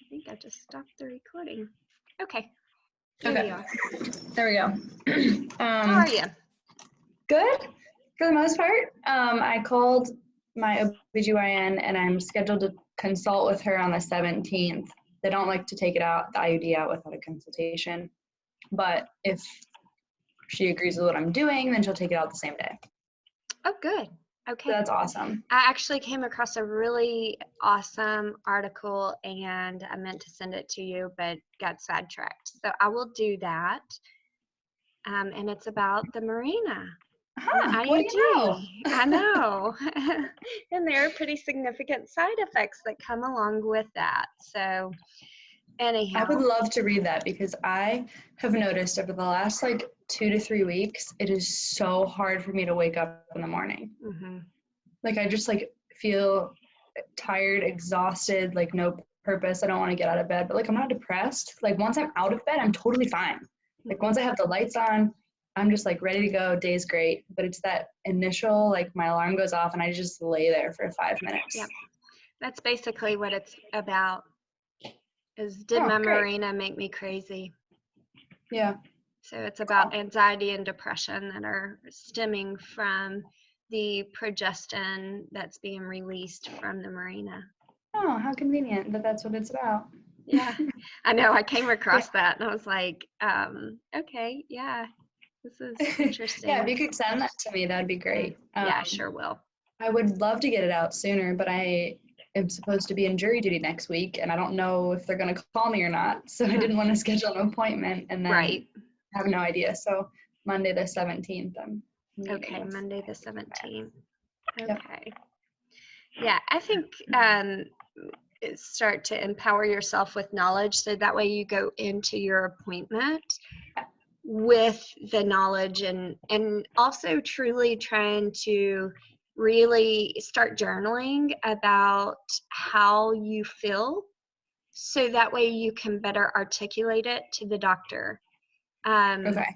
think I just stopped the recording. Okay. Here we are. There we go. How are you? Good, for the most part. I called my OBGYN and I'm scheduled to consult with her on the 17th. They don't like to take the IUD out without a consultation. But if she agrees with what I'm doing, then she'll take it out the same day. Oh, good. Okay. So that's awesome. I actually came across a really awesome article and I meant to send it to you, but got sidetracked. So I will do that. And it's about the Mirena. Huh, what do you know? I know. And there are pretty significant side effects that come along with that. So anyhow. I would love to read that because I have noticed over the last 2 to 3 weeks, it is so hard for me to wake up in the morning. Mm-hmm. I just feel tired, exhausted, no purpose. I don't want to get out of bed, but I'm not depressed. Once I'm out of bed, I'm totally fine. Once I have the lights on, I'm just ready to go. Day's great. But it's that initial, my alarm goes off and I just lay there for 5 minutes. Yep. That's basically what it's about. Did my Mirena make me crazy? Yeah. So it's about anxiety and depression that are stemming from the progestin that's being released from the Mirena. Oh, how convenient that that's what it's about. Yeah, I know. I came across that and I was like, okay, yeah, this is interesting. Yeah, if you could send that to me, that'd be great. Yeah, I sure will. I would love to get it out sooner, but I am supposed to be in jury duty next week, and I don't know if they're going to call me or not. So I didn't want to schedule an appointment and then have no idea. So Monday the 17th, I'm okay, Monday the 17th. Okay. Yep. Yeah, I think start to empower yourself with knowledge so that way you go into your appointment with the knowledge and also truly trying to really start journaling about how you feel so that way you can better articulate it to the doctor. Okay.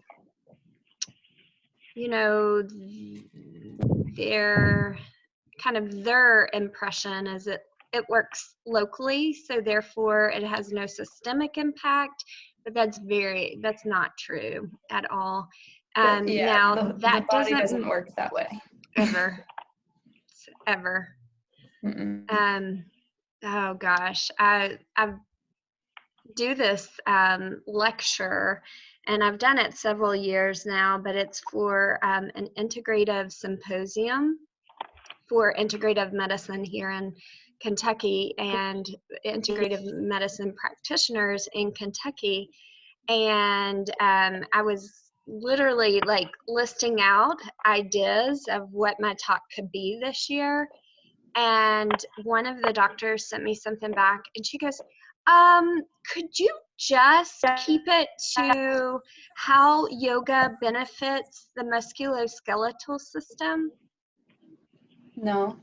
You know, their impression is it works locally, so therefore it has no systemic impact, but that's not true at all. Now the body doesn't work that way. Ever. Oh gosh, I do this lecture, and I've done it several years now, but it's for an integrative symposium for integrative medicine here in Kentucky and integrative medicine practitioners in Kentucky. And I was literally listing out ideas of what my talk could be this year. And one of the doctors sent me something back and she goes, could you just keep it to how yoga benefits the musculoskeletal system? No.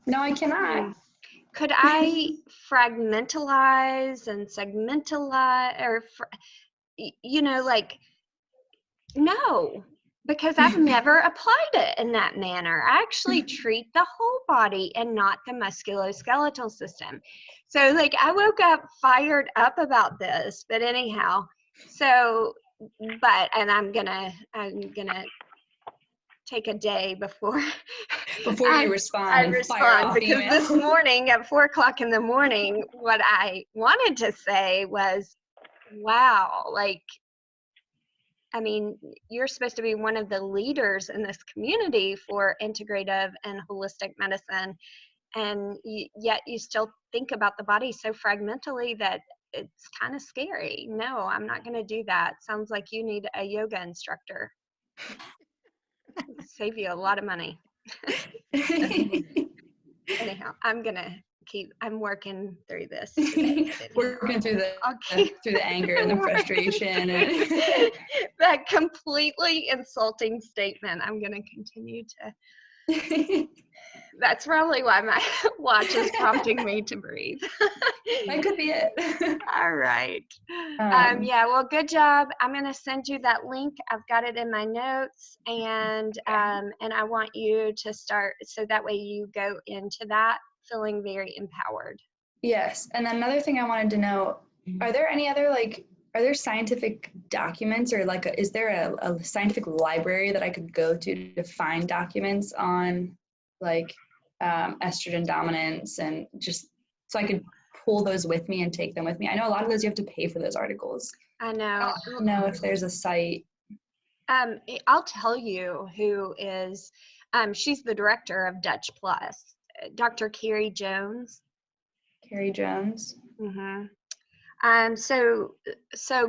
No, I cannot. Could I fragmentalize and segmentalize or, no, because I've never applied it in that manner. I actually treat the whole body and not the musculoskeletal system. So I woke up fired up about this, but anyhow, and I'm gonna take a day before you respond. I respond because this morning at 4:00 in the morning, what I wanted to say was, wow, I mean, you're supposed to be one of the leaders in this community for integrative and holistic medicine, and yet you still think about the body so fragmentally that it's kind of scary. No, I'm not going to do that. Sounds like you need a yoga instructor. Save you a lot of money. Anyhow, I'm working through this today. Working through the anger and the frustration. That completely insulting statement. I'm going to continue to. That's probably why my watch is prompting me to breathe. That could be it. All right. Yeah, well, good job. I'm going to send you that link. I've got it in my notes, and I want you to start so that way you go into that feeling very empowered. Yes. And then another thing I wanted to know, are there any other are there scientific documents or is there a scientific library that I could go to find documents on like estrogen dominance and just so I could pull those with me and take them with me? I know a lot of those you have to pay for those articles. I I know. don't know if there's a site. I'll tell you who is, she's the director of Dutch Plus, Dr. Carrie Jones. Carrie Jones. Mm-hmm. So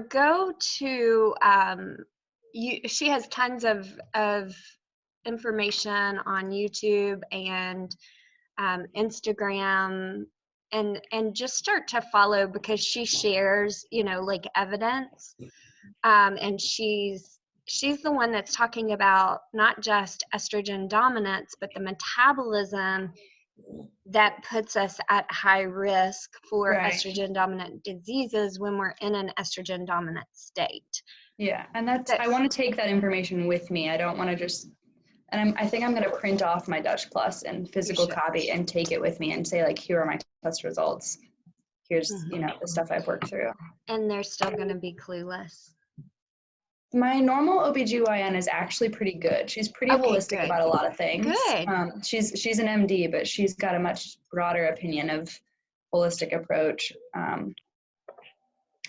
go to, she has tons of information on YouTube and Instagram, and just start to follow because she shares, like evidence, and she's the one that's talking about not just estrogen dominance, but the metabolism that puts us at high risk for Right. estrogen dominant diseases when we're in an estrogen dominant state. Yeah, and I want to take that information with me. I don't want to just, and I think I'm going to print off my Dutch Plus and physical copy and take it with me and say here are my test results. Here's, the stuff I've worked through. And they're still going to be clueless. My normal OBGYN is actually pretty good. She's pretty holistic about a lot of things. Good. She's an MD, but she's got a much broader opinion of holistic approach.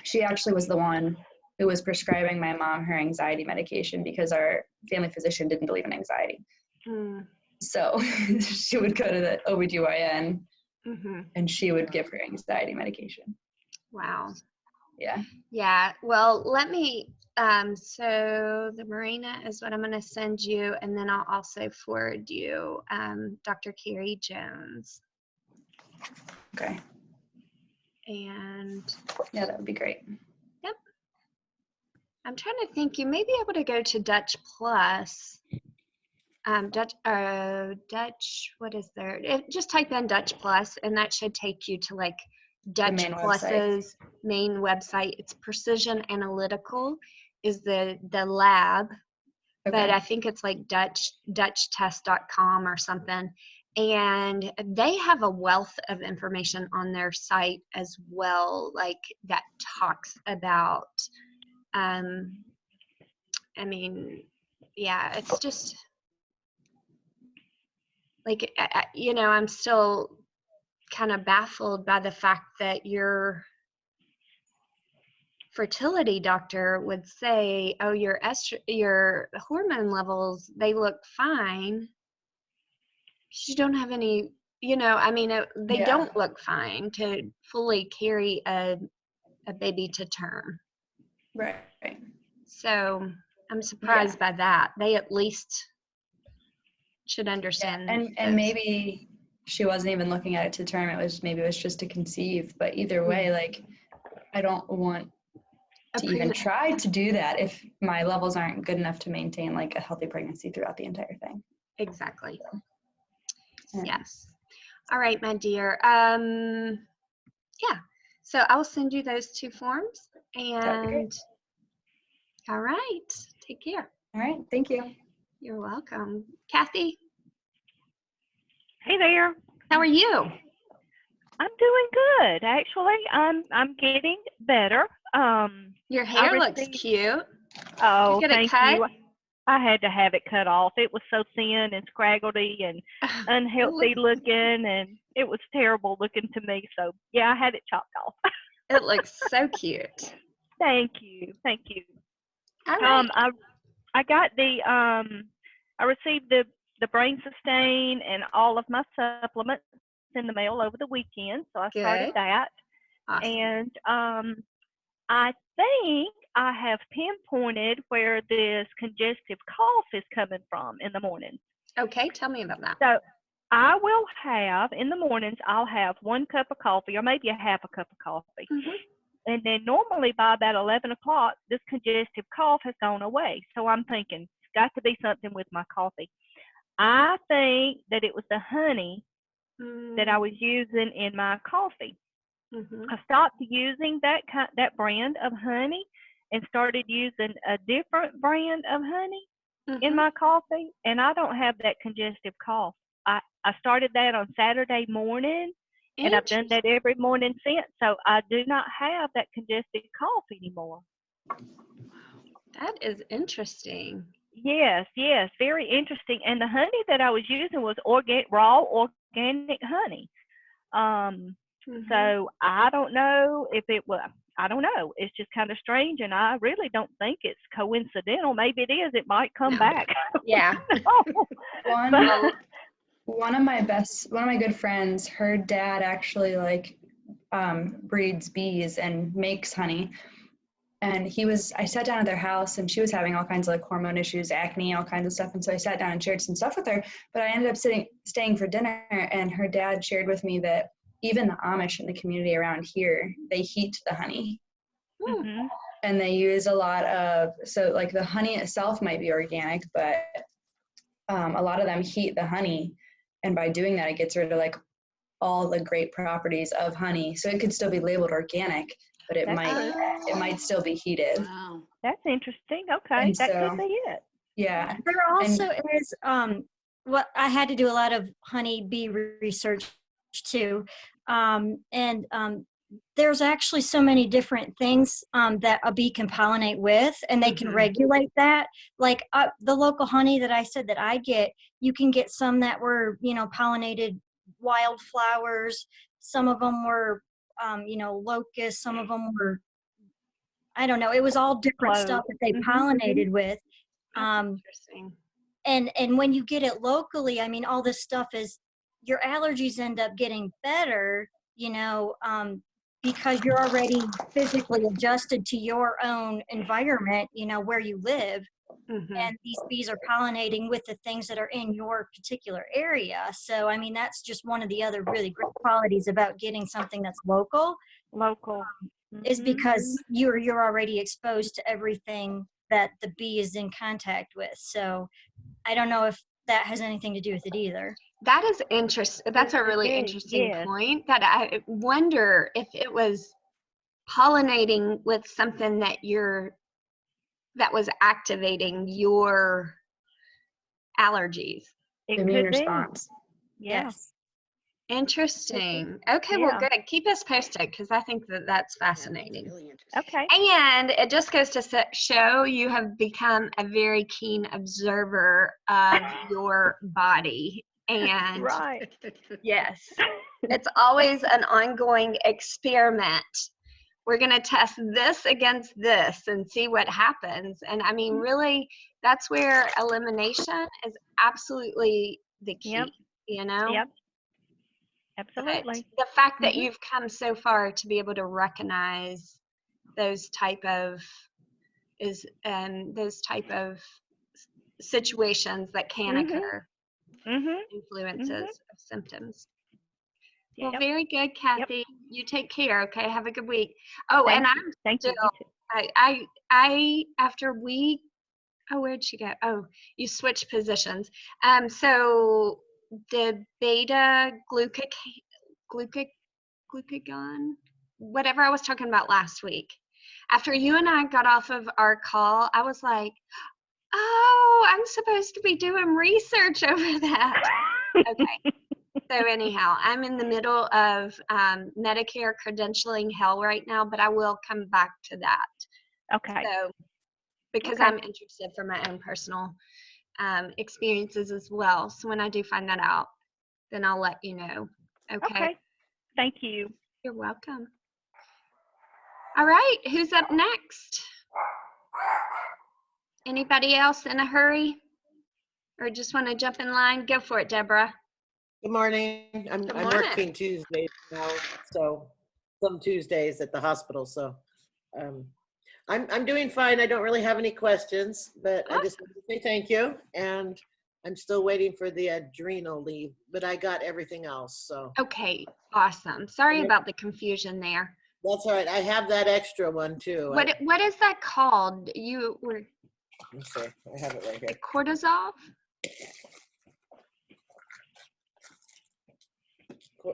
She actually was the one who was prescribing my mom her anxiety medication because our family physician didn't believe in anxiety. So she would go to the OBGYN and she would give her anxiety medication. Wow. Yeah. Yeah. Well, let me, so the Mirena is what I'm going to send you, and then I'll also forward you Dr. Carrie Jones. Okay. And yeah, that would be great. Yep. I'm trying to think, you may be able to go to Dutch Plus. Dutch, what is there? Just type in Dutch Plus, and that should take you to Dutch Plus's main website. It's Precision Analytical is the lab, but I think it's dutchtest.com or something. And they have a wealth of information on their site as well, that talks about, yeah, it's just I'm still kind of baffled by the fact that your fertility doctor would say, oh, your hormone levels, they look fine. You don't have any, they don't look fine to fully carry a baby to term. Right. So I'm surprised by that. They at least should understand. Yeah. And maybe she wasn't even looking at it to term. It was just to conceive. But either way, I don't want to even try to do that if my levels aren't good enough to maintain a healthy pregnancy throughout the entire thing. Exactly. So, yes. All right, my dear. Yeah. So I'll send you those 2 forms, and all right. Take care. All right. Thank you. You're welcome. Kathy? Hey there. How are you? I'm doing good, actually. I'm getting better. Your hair looks cute. Oh, thank you. I had to have it cut off. It was so thin and scraggly and unhealthy looking, and it was terrible looking to me. So, yeah, I had it chopped off. It looks so cute. Thank you. Thank you. All right. I got I received the Brain Sustain and all of my supplements in the mail over the weekend, so I started that. Awesome. And I think I have pinpointed where this congestive cough is coming from in the morning. Okay, tell me about that. So I will have, in the mornings, I'll have 1 cup of coffee or maybe a half a cup of coffee. And then normally by about 11 o'clock, this congestive cough has gone away. So I'm thinking, it's got to be something with my coffee. I think that it was the honey that I was using in my coffee. I stopped using that brand of honey and started using a different brand of honey in my coffee, and I don't have that congestive cough. I started that on Saturday morning, And I've done that every morning since. So I do not have that congested cough anymore. That is interesting. Yes, yes, very interesting. And the honey that I was using was raw organic honey. So I don't know if it was, I don't know. It's just kind of strange, and I really don't think it's coincidental. Maybe it is. It might come back. Yeah. One of my good friends, her dad actually breeds bees and makes honey. And I sat down at their house, and she was having all kinds of like hormone issues, acne, all kinds of stuff. And so I sat down and shared some stuff with her, but I ended up staying for dinner, and her dad shared with me that even the Amish in the community around here, they heat the honey. Mm-hmm. And they use a lot of, so like the honey itself might be organic, but a lot of them heat the honey. And by doing that, it gets rid of like all the great properties of honey. So it could still be labeled organic, but it might still be heated. Wow. That's interesting. Okay, And that so, could be it. yeah. There also is what I had to do a lot of honey bee research too, and there's actually so many different things that a bee can pollinate with, and they can regulate that. Like the local honey that I said that I get, you can get some that were, pollinated wildflowers. Some of them were, locusts. Some of them were, I don't know. It was all different stuff that they pollinated with. Interesting. And when you get it locally, I mean, all this stuff is, your allergies end up getting better, because you're already physically adjusted to your own environment, where you live. And these bees are pollinating with the things that are in your particular area. So, I mean, that's just one of the other really great qualities about getting something that's local. Is because you're already exposed to everything that the bee is in contact with. So I don't know if that has anything to do with it either. That is interesting. That's a really interesting point. That I wonder if it was pollinating with something that was activating your allergies. Immune response. Yes. Interesting. Okay, well, good. Keep us posted, because I think that's fascinating. Yeah, really interesting. Okay. And it just goes to show you have become a very keen observer of your body. And Right. yes, it's always an ongoing experiment. We're going to test this against this and see what happens. And I mean, really, that's where elimination is absolutely the key, Yep. Absolutely. But the fact that you've come so far to be able to recognize those type of situations that can occur, influences of symptoms. Well, very good, Kathy. Yep. You take care. Okay, have a good week. Oh, and I'm still. I after we. Oh, where'd she go? Oh, you switched positions. So the beta glucagon, whatever I was talking about last week. After you and I got off of our call, I was like, oh, I'm supposed to be doing research over that. Okay. So anyhow, I'm in the middle of Medicare credentialing hell right now, but I will come back to that. Okay. So, because I'm interested for my own personal experiences as well. So when I do find that out, then I'll let you know. Okay. Thank you. You're welcome. All right. Who's up next? Anybody else in a hurry? Or just want to jump in line? Go for it, Deborah. Good morning. I'm working Tuesdays now, so some Tuesdays at the hospital. So I'm doing fine. I don't really have any questions, but I just want to say thank you. And I'm still waiting for the adrenal leave, but I got everything else. So okay, awesome. Sorry about the confusion there. That's all right. I have that extra one too. What is that called? You were. Let me see. I have it right here. Cortisol.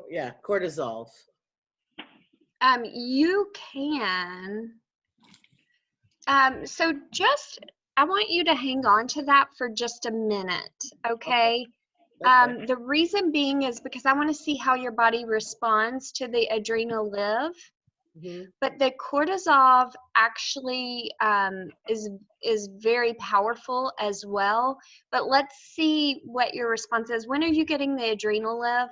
Yeah, cortisol. You can. So just, I want you to hang on to that for just a minute, okay? That's fine. The reason being is because I want to see how your body responds to the adrenal live. Mhm. But the cortisol actually is very powerful as well. But let's see what your response is. When are you getting the adrenal live?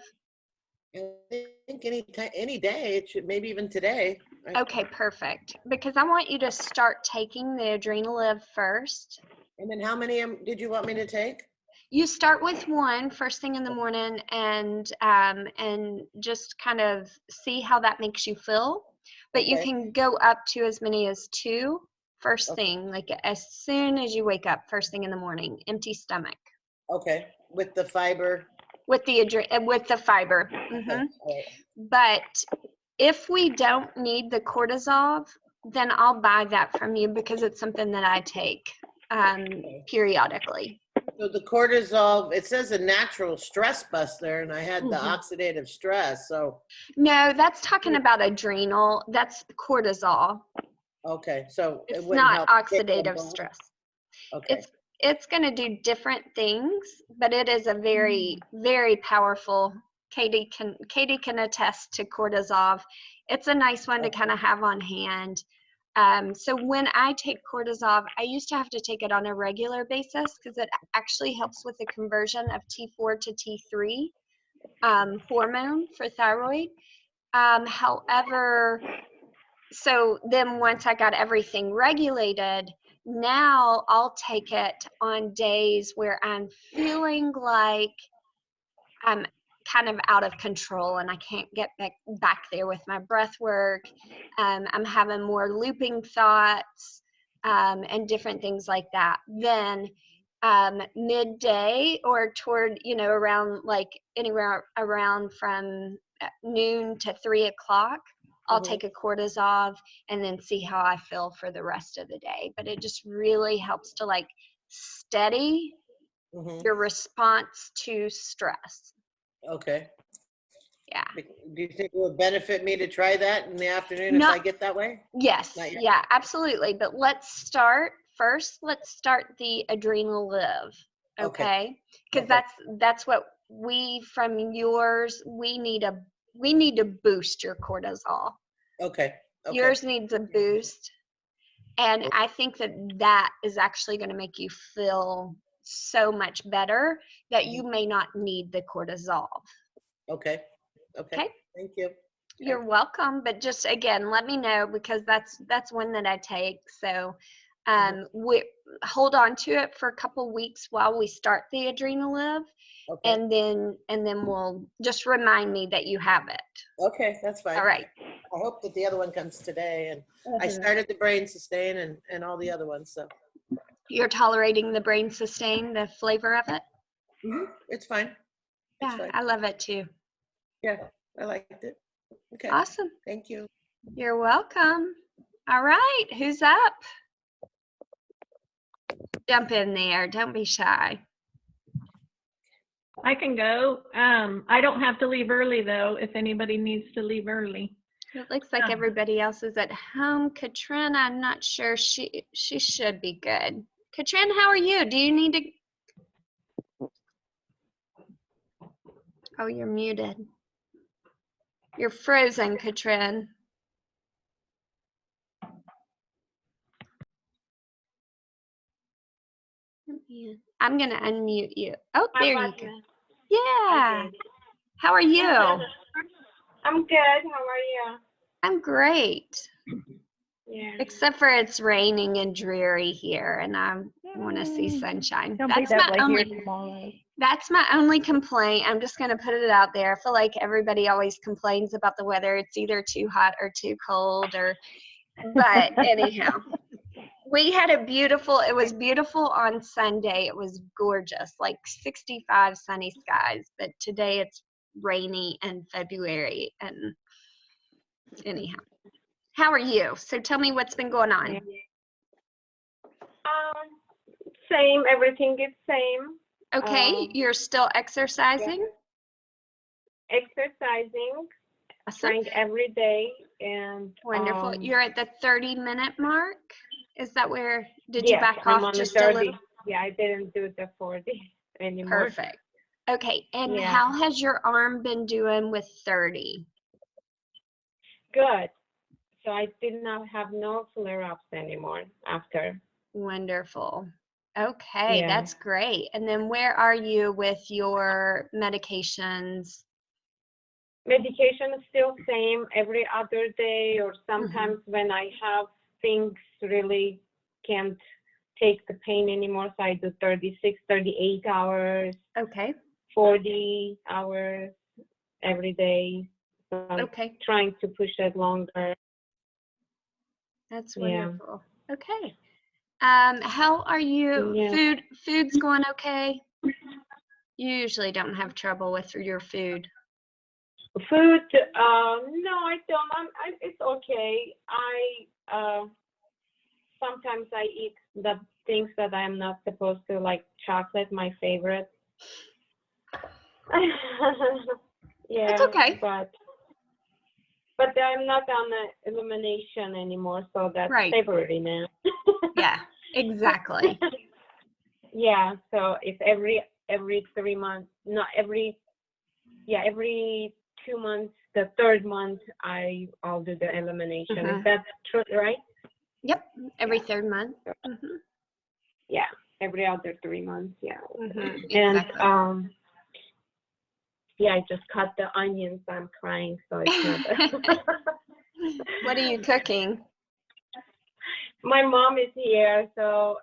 I think any day, it should, maybe even today. Okay, perfect. Because I want you to start taking the adrenal live first. And then how many did you want me to take? You start with one first thing in the morning, and just kind of see how that makes you feel. But you Okay. can go up to as many as 2 first Okay. thing, like as soon as you wake up, first thing in the morning, empty stomach, Okay, with the fiber. with the fiber. Okay. All right. But if we don't need the cortisol, then I'll buy that from you because it's something that I take periodically. So the cortisol, it says a natural stress buster, and I had the Mhm. oxidative stress. So No, that's talking about adrenal. That's cortisol. okay, so it It's wouldn't not help kick them oxidative both? stress. Okay. It's going to do different things, but it is a very, very powerful. Katie can attest to cortisol. It's a nice one to kind of have on hand. So when I take cortisol, I used to have to take it on a regular basis because it actually helps with the conversion of T4 to T3 hormone for thyroid. However, so then once I got everything regulated, now I'll take it on days where I'm feeling like I'm kind of out of control and I can't get back there with my breath work. I'm having more looping thoughts and different things like that. Then midday or toward, around like anywhere around from noon to 3 o'clock, I'll Mhm. take a cortisol and then see how I feel for the rest of the day. But it just really helps to like steady Mhm. your response to stress. Okay. Yeah. Do you think it would benefit me to try that in the afternoon if Not I get that way? Yes, Not yet. yeah, absolutely. But let's start the adrenal live, Okay. okay? Because Okay. that's what from yours, we need to boost your cortisol. Okay. Okay. Yours needs a boost, and I think that is actually going to make you feel so much better that you may not need the cortisol. Okay. Okay. Okay? Thank you. You're welcome, but just again, let me know because that's one that I take. So we hold on to it for a couple weeks while we start the adrenal live, Okay. and then we'll just remind me that you have it. Okay, that's fine. All right. I hope that the other one comes today, and I started the brain sustain and all the other ones, so You're tolerating the brain sustain, the flavor of it? it's fine. It's Yeah, fine. I love it too. Yeah, I liked it. Okay. Awesome. Thank you. You're welcome. All right, who's up? Jump in there. Don't be shy. I can go. I don't have to leave early though, if anybody needs to leave early. It looks like everybody else is at home. Katrin, I'm not sure. She should be good. Katrin, how are you? Do you need to? Oh, you're muted. You're frozen, Katrin. I'm gonna unmute you. Oh, there you go. Yeah. How are you? I'm good. How are you? I'm great. Yeah. Except for it's raining and dreary here, and I want to see sunshine. Don't be that way here tomorrow. That's my only complaint. I'm just going to put it out there. I feel like everybody always complains about the weather. It's either too hot or too cold, but anyhow, it was beautiful on Sunday. It was gorgeous, like 65 sunny skies, but today it's rainy and February. And anyhow, how are you? So tell me what's been going on. Same. Everything is same. Okay, you're still exercising? Exercising, Awesome. trying every day, and Wonderful. You're at the 30-minute mark? Is that did you yes, back I'm off on just the a 30. little? Yeah, I didn't do the 40 anymore. Perfect. Okay, and Yeah. how has your arm been doing with 30? Good. So I did not have no flare-ups anymore after. Wonderful. Okay, Yeah. that's great. And then where are you with your medications? Medication is still same every other day, or sometimes when I have things really can't take the pain anymore, so I do 36, 38 hours, Okay, 40 hours every day. So I'm okay, trying to push it longer. that's Yeah. wonderful. Okay. How are you? Yeah. Food's going okay? You usually don't have trouble with your food. Food, no, I don't. It's okay. Sometimes I eat the things that I'm not supposed to, like chocolate, my favorite. Yeah, That's okay. but I'm not on the elimination anymore, so that's Right. February now. Yeah, exactly. Yeah, so if every 3 months, no, every 2 months, the third month I'll do the elimination. Mhm. Is that true, right? Yep, every Yeah. third month. Mhm, Yeah, every other 3 months, yeah. mhm, And exactly. yeah, I just cut the onions. I'm crying, so it's not. What are you cooking? My mom is here, so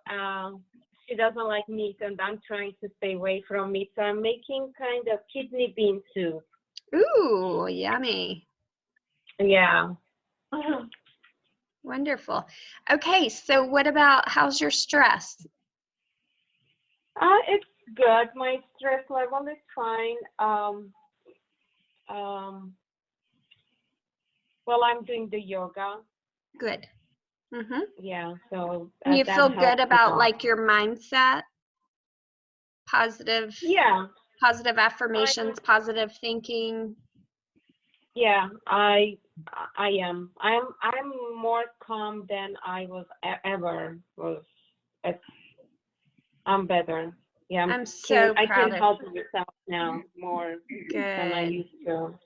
she doesn't like meat, and I'm trying to stay away from meat. So I'm making kind of kidney bean soup. Ooh, yummy. Yeah. Wonderful. Okay, so what about how's your stress? It's good. My stress level is fine. Well, I'm doing the yoga. Good. Mhm. Yeah, so And you that feel good helps a about lot. like your mindset, positive Yeah, affirmations, positive thinking. yeah. I am. I'm more calm than I was ever was. It's, I'm better. Yeah, I'm so I can proud of help myself now more than I Good. used to.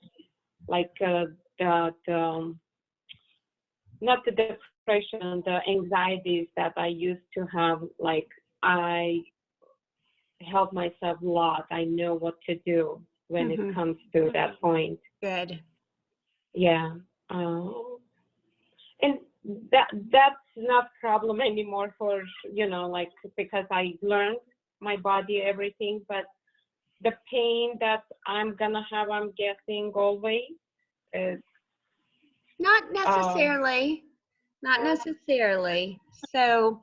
Like not the depression, the anxieties that I used to have. Like I help myself a lot. I know what to do when it Mhm. comes to that point. Good. Yeah. And that's not problem anymore for, like, because I learned my body, everything, but the pain that I'm gonna have, I'm guessing always is Not necessarily. Not necessarily. So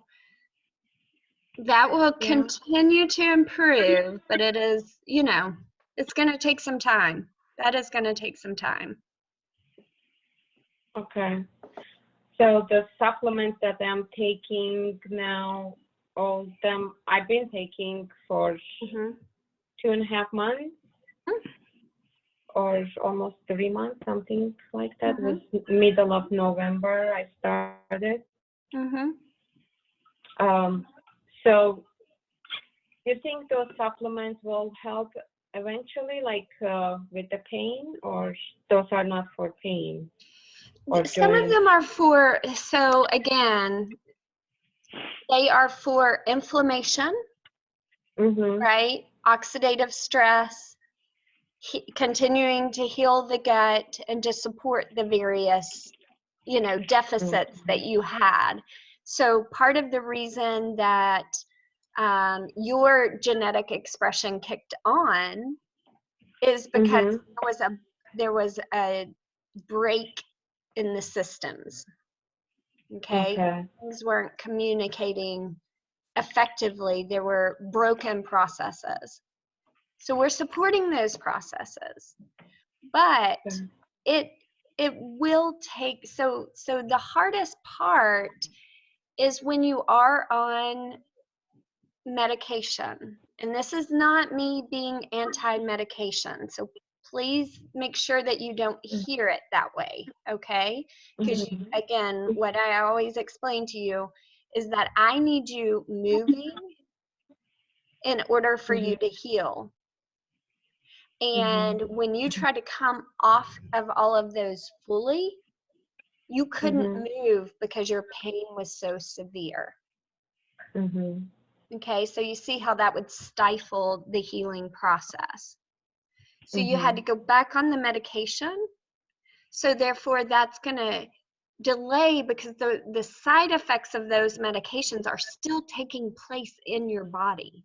that will yeah. continue to improve, but it is, it's going to take some time. That is going to take some time. Okay. So the supplements that I'm taking now, all of them I've been taking for Mhm. 2.5 months or almost 3 months, something like that. It was middle of November I started. Mhm. So you think those supplements will help eventually, like with the pain, or those are not for pain? Or Some of during? them are for, so again, they are for inflammation, Mm-hmm. right? Oxidative stress, continuing to heal the gut and to support the various, deficits that you had. So part of the reason that your genetic expression kicked on is because there was a break in the systems. Okay, Okay. things weren't communicating effectively. There were broken processes. So we're supporting those processes, but it will take, so the hardest part is when you are on medication, and this is not me being anti-medication, so please make sure that you don't hear it that way, okay? Because again, what I always explain to you is that I need you moving in order for you to heal. And when you try to come off of all of those fully, you couldn't move because your pain was so severe. Okay, so you see how that would stifle the healing process. So you had to go back on the medication. So therefore, that's going to delay because the side effects of those medications are still taking place in your body.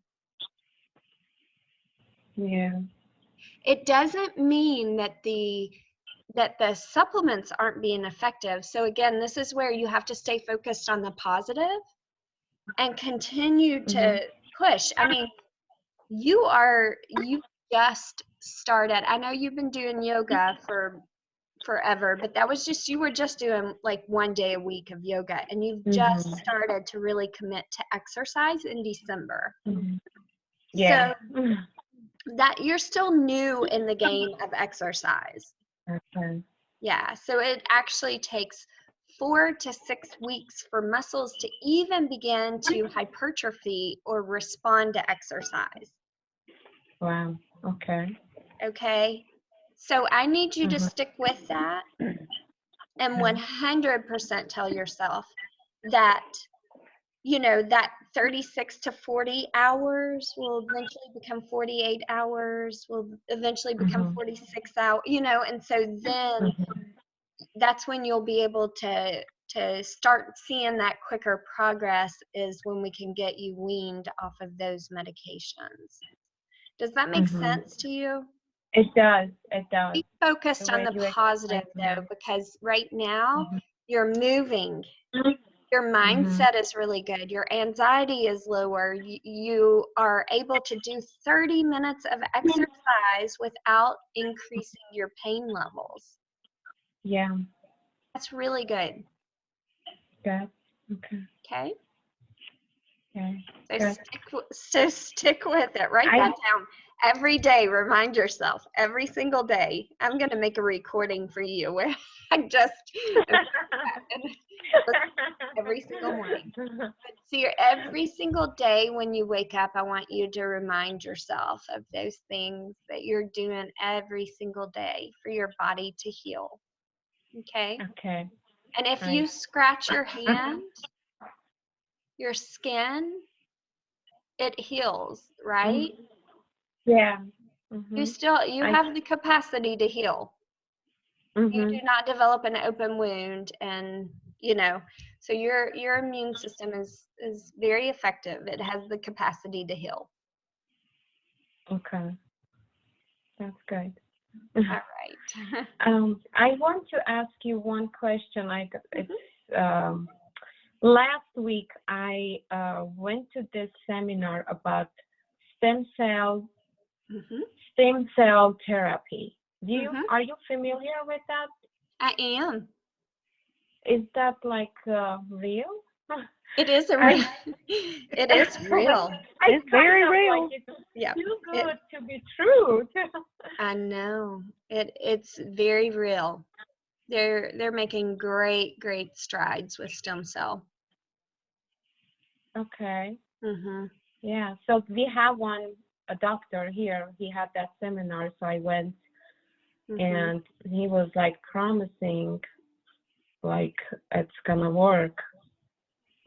Yeah. It doesn't mean that the supplements aren't being effective. So again, this is where you have to stay focused on the positive and continue to push. I mean, you just started. I know you've been doing yoga for forever, but that was just, you were just doing like 1 day a week of yoga, and you've just started to really commit to exercise in December. Yeah. So that you're still new in the game of exercise. Okay. Yeah, so it actually takes 4 to 6 weeks for muscles to even begin to hypertrophy or respond to exercise. Wow. Okay. Okay, so I need you to stick with that and 100% tell yourself that, you know, that 36 to 40 hours will eventually become 48 hours, will eventually become 46 hours, you know, and so then that's when you'll be able to start seeing that quicker progress, is when we can get you weaned off of those medications. Does that make sense to you? It does. It does. Be focused on the way you positive explained though, because right now you're moving. Your Mhm. mindset is really good. Your anxiety is lower. You are able to do 30 minutes of exercise without increasing your pain levels. Yeah. That's really good. Good. Okay. Okay? Okay. So Good. stick with it. Write that down. Every day, remind yourself, every single day. I'm going to make a recording for you where I just every single morning. So every single day when you wake up, I want you to remind yourself of those things that you're doing every single day for your body to heal. Okay? Okay. And if Right. you scratch your hand, your skin, it heals, right? Yeah. You have the capacity to heal. You do not develop an open wound, and you know, so your immune system is very effective. It has the capacity to heal. Okay. That's good. All right. I want to ask you one question. It's last week I went to this seminar about stem cell therapy. Are you familiar with that? I am. Is that like real? It is a real. It is real. It's very real. Like it's Yeah. too good to be true. I know. It's very real. They're making great strides with stem cell. Okay. Mhm. Yeah. So we have a doctor here. He had that seminar, so I went, and he was like promising, like it's gonna work.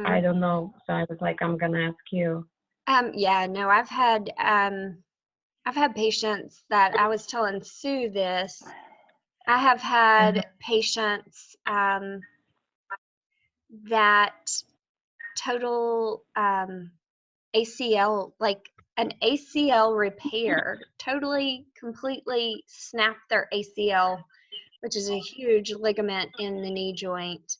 I don't know. So I was like, I'm gonna ask you. Yeah, no, I've had patients that I was telling Sue this. I have had patients that total ACL, like an ACL repair, totally, completely snapped their ACL, which is a huge ligament in the knee joint.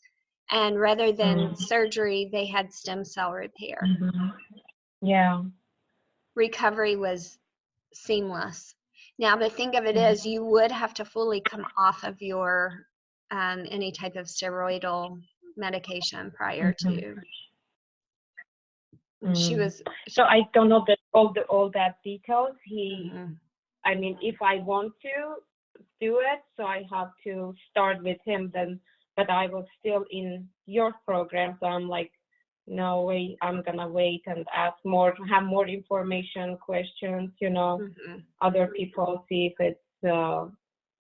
And rather than surgery, they had stem cell repair. Yeah. Recovery was seamless. Now, the thing of it is, you would have to fully come off of your any type of steroidal medication prior to. She was. So I don't know all that details. I mean, if I want to do it, so I have to start with him then. But I was still in your program, so I'm like, no way, I'm gonna wait and ask more, have more information, questions, Mhm. other people, see if it's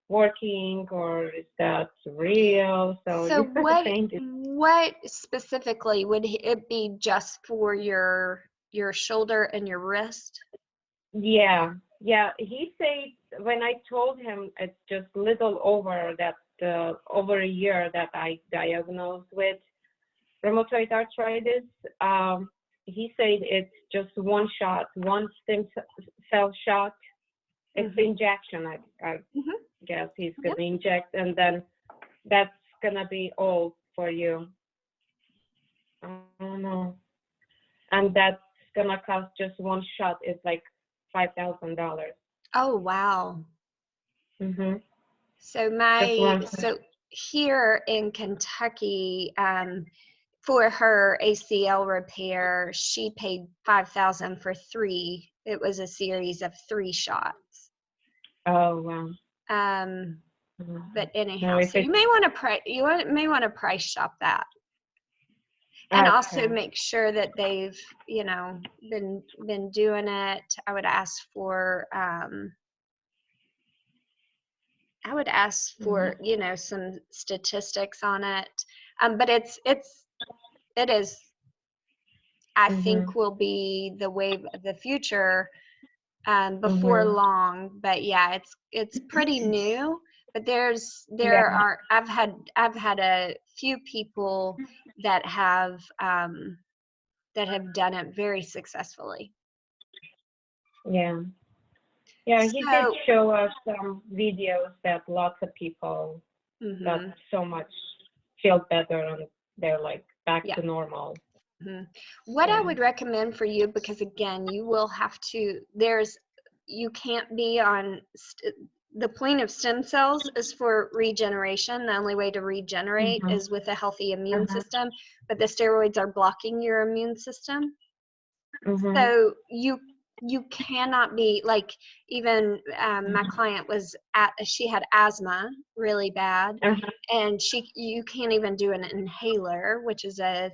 working or is that real. So So you started saying this. what specifically would it be just for your shoulder and your wrist? Yeah, yeah. He said when I told him it's just little over that, over a year that I diagnosed with rheumatoid arthritis. He said it's just one shot, one stem cell shot. It's injection. I Mhm. guess he's Yep. gonna inject, and then that's gonna be all for you. I don't know. And that's gonna cost just one shot. It's like $5,000. Oh, wow. Mhm. So Just one. so here in Kentucky, for her ACL repair, she paid 5,000 for 3. It was a series of 3 shots. Oh wow. But No, anyhow, if so you it's may want to price shop that, and also okay. make sure that they've been doing it. I would ask for some statistics on it, but it is, I think, will be the wave of the future before long. But yeah, it's pretty new. But Yeah. I've had a few people that have done it very successfully. Yeah. Yeah, he did So, show us some videos that lots of people got mhm, so much feel better and they're like back yeah. to normal. Mhm. What I Yeah. would recommend for you, because again, you will have to, you can't be on, the point of stem cells is for regeneration. The only way to regenerate Mhm. is with a healthy immune Mhm. system, but the steroids are blocking your immune system. Mhm. So you cannot be like, even my client she had asthma really bad, Uh-huh. and you can't even do an inhaler, which is a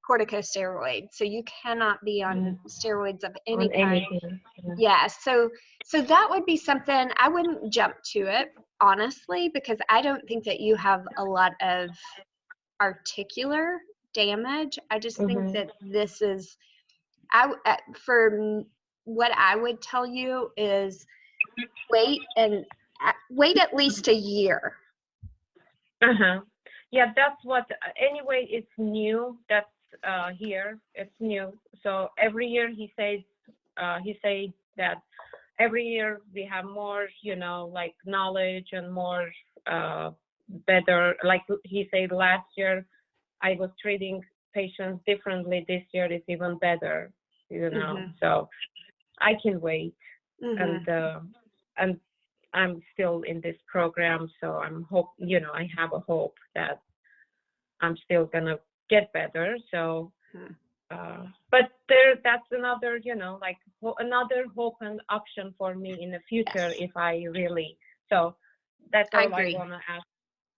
corticosteroid. So you cannot be on steroids of On any kind. anything. Yeah. Yeah, so that would be something. I wouldn't jump to it, honestly, because I don't think that you have a lot of articular damage. I just think Mhm. that this is, what I would tell you is wait at least a year. Uh-huh. Yeah, that's what, anyway, it's new. That's here. It's new. So every year he said that every year we have more, like knowledge and more better. Like he said last year, I was treating patients differently. This year is even better, Mhm. So I can wait, Mhm. and I'm still in this program, so I have a hope that I'm still gonna get better. So, Mhm. but that's another, like another hope and option for me in the future Yes, if I really. So that's I all I agree. wanna ask.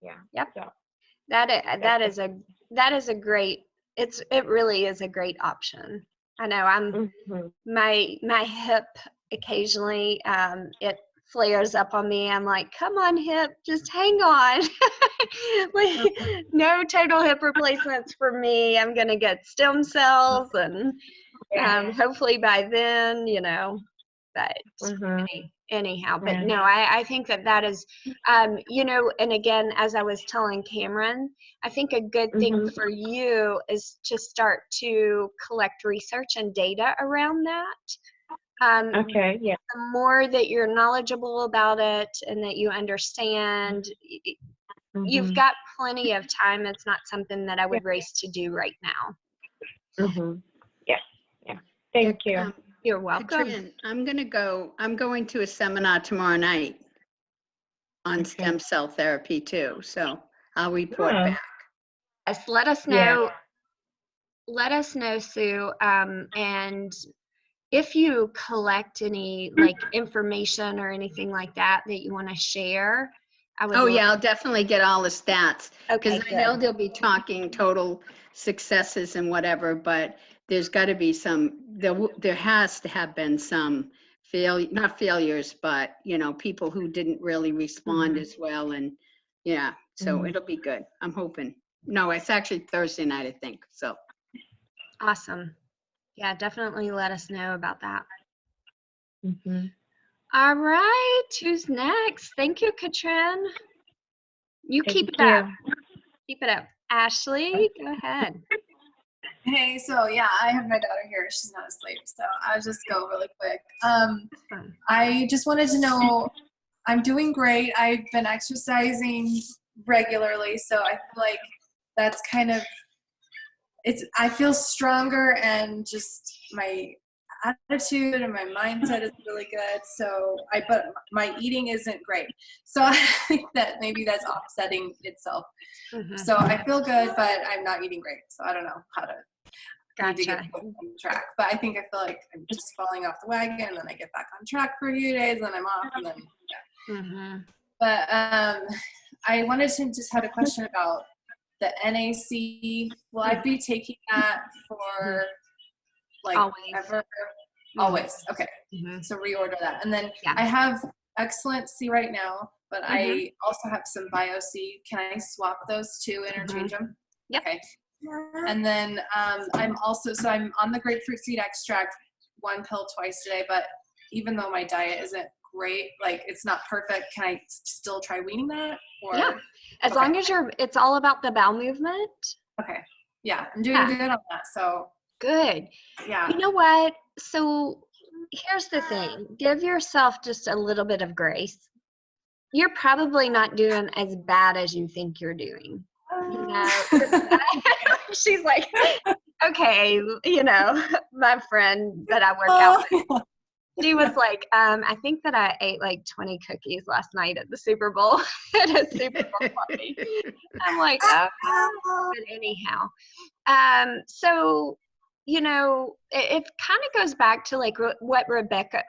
Yeah. Yep. So That that's is a great, it really is a great option. I know Mhm. my hip occasionally, it flares up on me. I'm like, come on, hip, just hang on. Like, no total hip replacements for me. I'm gonna get stem cells, and Yeah. hopefully by then, but Mhm. anyhow, but Yeah. no, I think that is, and again, as I was telling Cameron, I think a good thing Mhm. for you is to start to collect research and data around that. Okay. Yeah. The more that you're knowledgeable about it and that you understand, you've Mhm. got plenty of time. It's not something that I Yeah. would race to do right now. Mhm. Yeah. Yeah. Yeah, Thank you. You're welcome. Katrin, I'm going to a seminar tomorrow night on Okay. stem cell therapy too, so I'll report Oh. back. Yes, let us Yeah. know. Let us know, Sue. And if you collect any like information or anything like that that you want to share, I would Oh, love- yeah, I'll definitely get all the stats. Okay, Because I know good. they'll be talking total successes and whatever, but there's got to be there has to have been some not failures, but, people who didn't really respond Mhm. as well. And yeah, so Mhm. it'll be good. I'm hoping. No, it's actually Thursday night, I think. So, Awesome. Yeah, definitely let us know about that. Mhm. All right, who's next? Thank you, Katrin. You keep Thank it up. you. Keep it up. Ashley, go ahead. Hey, so yeah, I have my daughter here. She's not asleep, so I'll just go really quick. Awesome. I just wanted to know, I'm doing great. I've been exercising regularly, so I feel like that's kind of I feel stronger, and just my attitude and my mindset is really good. But my eating isn't great. So I think that maybe that's offsetting itself. Mhm. So I feel good, but I'm not eating great. So I don't know how to need to get Gotcha. back on track. But I think I feel like I'm just falling off the wagon, and then I get back on track for a few days, and then I'm off, and then yeah. Mhm. But I wanted to just had a question about the NAC. Will I be taking that for like Always. ever? Mhm. Always. Okay. Mhm. So reorder that. And then Yeah. I have Excellent C right now, but I Mhm. also have some Bio C. Can I swap those two, interchange them? Yep. Okay. And then I'm on the grapefruit seed extract, 1 pill twice a day, but even though my diet isn't great, like it's not perfect, can I still try weaning that? Or Yeah. As okay. long as it's all about the bowel movement. Okay. Yeah, I'm doing Yeah. good on that. So Good. yeah. You know what? So here's the thing. Give yourself just a little bit of grace. You're probably not doing as bad as you think you're doing. You know, she's like, okay, my friend that I work out with, she was like, I think that I ate like 20 cookies last night at the Super Bowl at a Super Bowl party. I'm like, oh, but anyhow. So, it kind of goes back to like what Rebecca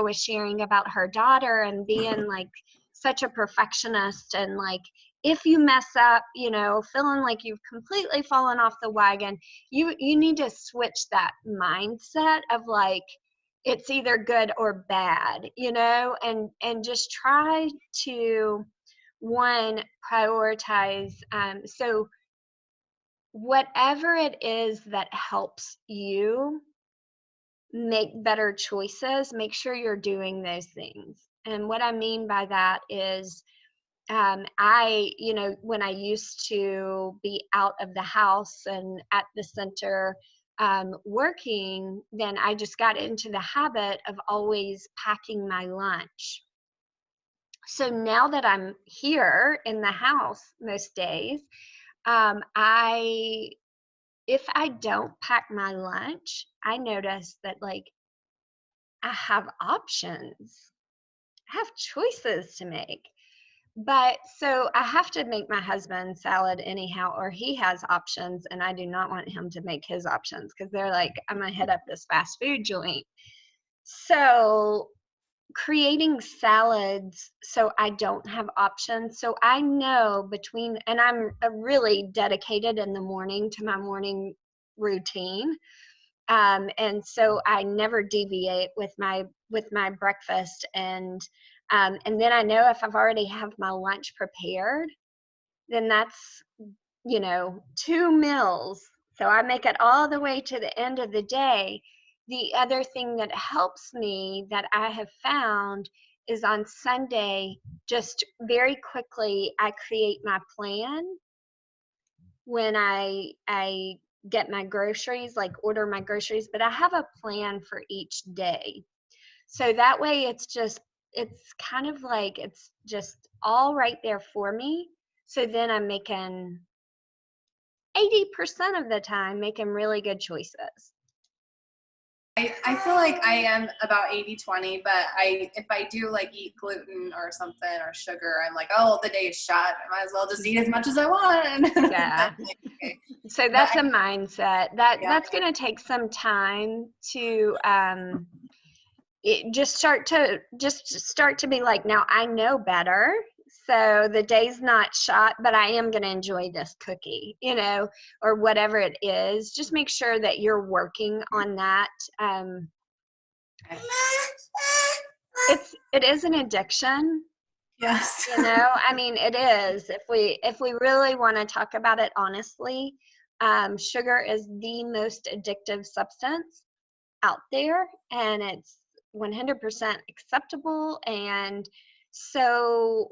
was sharing about her daughter and being like such a perfectionist, and like if you mess up, feeling like you've completely fallen off the wagon, you need to switch that mindset of like it's either good or bad, and just try to prioritize. So whatever it is that helps you make better choices, make sure you're doing those things. And what I mean by that is, when I used to be out of the house and at the center working, then I just got into the habit of always packing my lunch. So now that I'm here in the house most days, if I don't pack my lunch, I notice that like I have options. I have choices to make. But so I have to make my husband salad anyhow, or he has options, and I do not want him to make his options because they're like, I'm gonna hit up this fast food joint. So creating salads so I don't have options. So I know and I'm really dedicated in the morning to my morning routine. And so I never deviate with my breakfast, and then I know if I've already have my lunch prepared, then that's 2 meals. So I make it all the way to the end of the day. The other thing that helps me that I have found is on Sunday, just very quickly, I create my plan when I get my groceries, like order my groceries, but I have a plan for each day. So that way it's kind of like it's just all right there for me. So then I'm making 80% of the time making really good choices. I feel like I am about 80-20, but if I do like eat gluten or something or sugar, I'm like, oh, the day is shot. I might as well just eat as much as I want. Yeah. Okay. So that's a mindset that's going to take some time to just start to be like, now I know better. So the day's not shot, but I am going to enjoy this cookie, or whatever it is. Just make sure that you're working on that. It is an addiction. Yes. I mean, it is. If we really want to talk about it honestly, sugar is the most addictive substance out there, and it's 100% acceptable. And so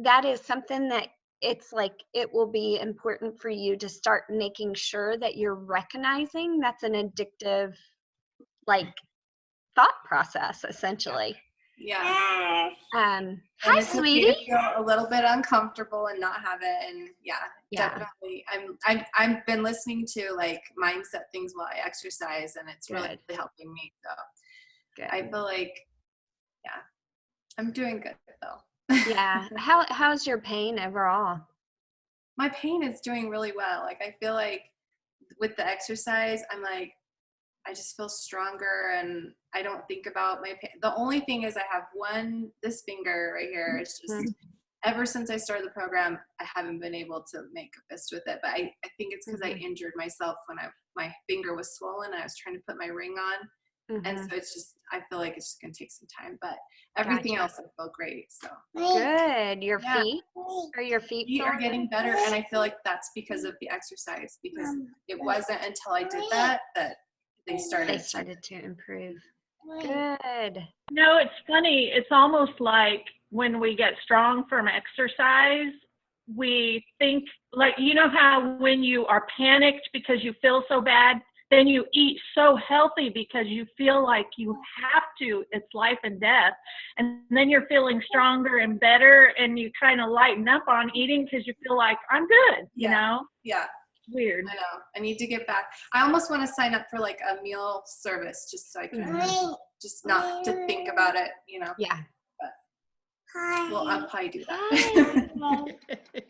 that is something that it's like it will be important for you to start making sure that you're recognizing that's an addictive, like, thought process, essentially. Yeah. Hi, And it's okay sweetie. to feel a little bit uncomfortable and not have it. And yeah, definitely. I've been listening to like mindset things while I exercise, and it's really helping me. So Good. I feel like, yeah, I'm doing good though. Yeah. How's your pain overall? My pain is doing really well. Like I feel like with the exercise, I just feel stronger, and I don't think about my pain. The only thing is I have this finger right here. It's just ever since I started the program, I haven't been able to make a fist with it. But I think it's because I injured myself when my finger was swollen. I was trying to put my ring on. And so it's just, I feel like it's just going to take some time, but everything else I feel great. So good. Your feet are getting better. And I feel like that's because of the exercise, because it wasn't until I did that they started to improve. Good. No, it's funny. It's almost like when we get strong from exercise, we think like, how when you are panicked because you feel so bad, then you eat so healthy because you feel like you have to, it's life and death. And then you're feeling stronger and better, and you kind of lighten up on eating because you feel like I'm good, you know? Yeah. Weird. I know. I need to get back. I almost want to sign up for like a meal service just so I can just not to think about it, Yeah. But, well, I'll probably do that.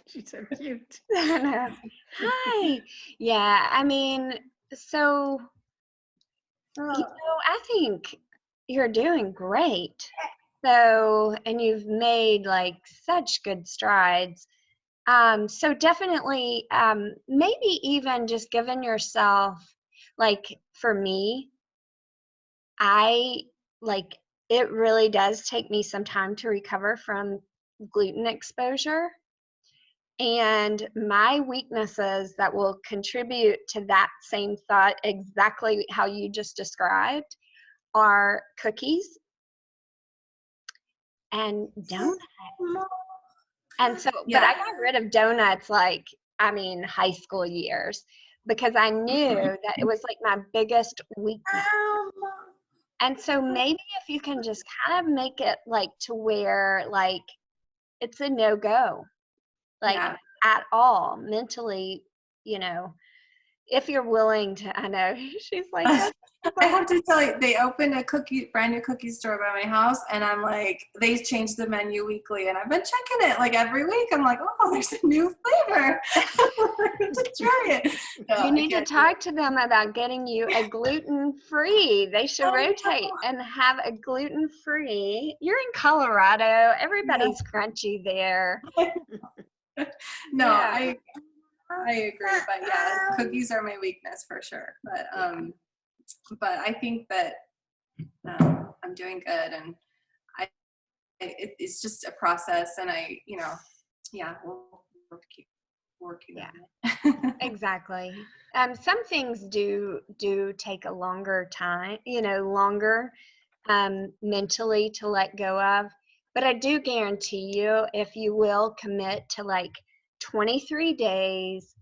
She's so cute. Hi. Yeah. I mean, so, I think you're doing great. So, and you've made like such good strides. So definitely, maybe even just giving yourself, like for me, it really does take me some time to recover from gluten exposure. And my weaknesses that will contribute to that same thought, exactly how you just described, are cookies and donuts. And so, but I got rid of donuts high school years, because I knew that it was like my biggest weakness. And so maybe if you can just kind of make it like to where like it's a no-go, like at all mentally, if you're willing to. I know she's like, I have to tell you, they opened a brand new cookie store by my house, and I'm like, they change the menu weekly, and I've been checking it like every week. I'm like, oh, there's a new flavor. To try it. No, you need to talk to them about getting you a gluten-free. They should rotate and have a gluten-free. You're in Colorado. Everybody's crunchy there. No, I agree, but yeah, cookies are my weakness for sure. But I think that I'm doing good, and it's just a process, and we'll keep working on it. Exactly. Some things do take a longer time, mentally to let go of. But I do guarantee you, if you will commit to like 23 days,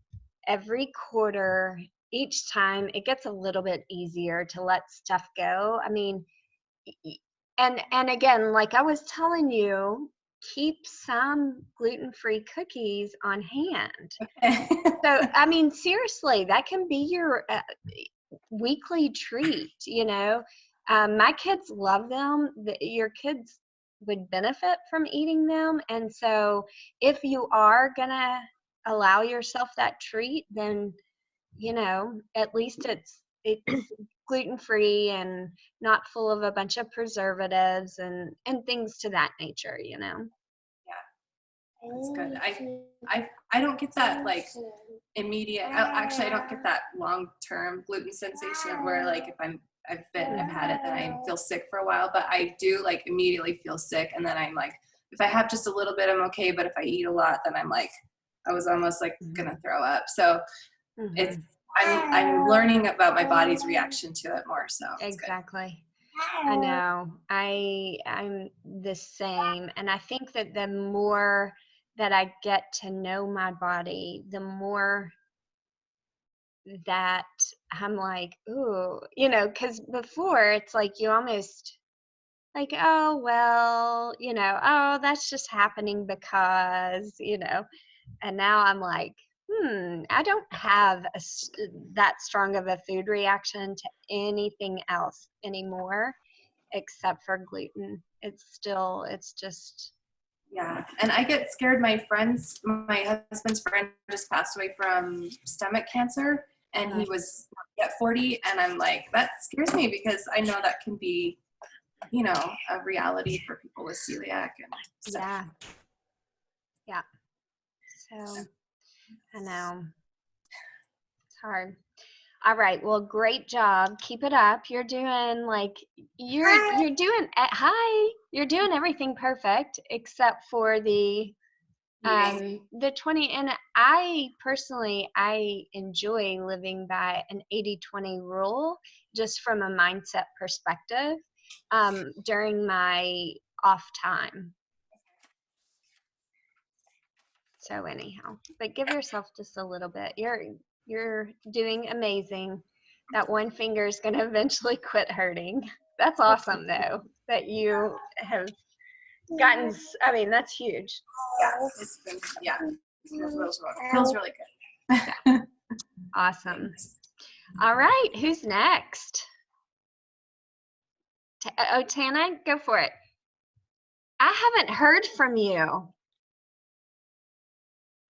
every quarter, each time, it gets a little bit easier to let stuff go. I mean, and again, like I was telling you, keep some gluten-free cookies on hand. So, I mean, seriously, that can be your weekly treat, My kids love them. Your kids would benefit from eating them. And so if you are going to allow yourself that treat, then, at least it's gluten-free and not full of a bunch of preservatives and things to that nature, Yeah, That's good. I don't get that like immediate. Actually, I don't get that long-term gluten sensation where like if I've had it, then I feel sick for a while. But I do like immediately feel sick, and then I'm like, if I have just a little bit, I'm okay. But if I eat a lot, then I'm like, I was almost like gonna throw up. So it's I'm learning about my body's reaction to it more. So it's good. Exactly. I know. I'm the same. And I think that the more that I get to know my body, the more that I'm like, ooh, you know, because before it's like you almost like, oh, well, you know, oh, that's just happening because, you know, and now I'm like, I don't have that strong of a food reaction to anything else anymore except for gluten. It's just. Yeah, and I get scared. My husband's friend just passed away from stomach cancer, and he was at 40, and I'm like, that scares me because I know that can be, you know, a reality for people with celiac and stuff. Yeah. So, I know. It's hard. All right. Well, great job. Keep it up. You're doing like you're doing you're doing everything perfect except for the 20. And I personally enjoy living by an 80-20 rule just from a mindset perspective during my off time. So anyhow, but give yourself just a little bit. You're doing amazing. That one finger is going to eventually quit hurting. That's awesome though, that you have gotten, I mean, that's huge. Yeah, it feels really good. Awesome. All right, who's next? Tana, go for it. I haven't heard from you.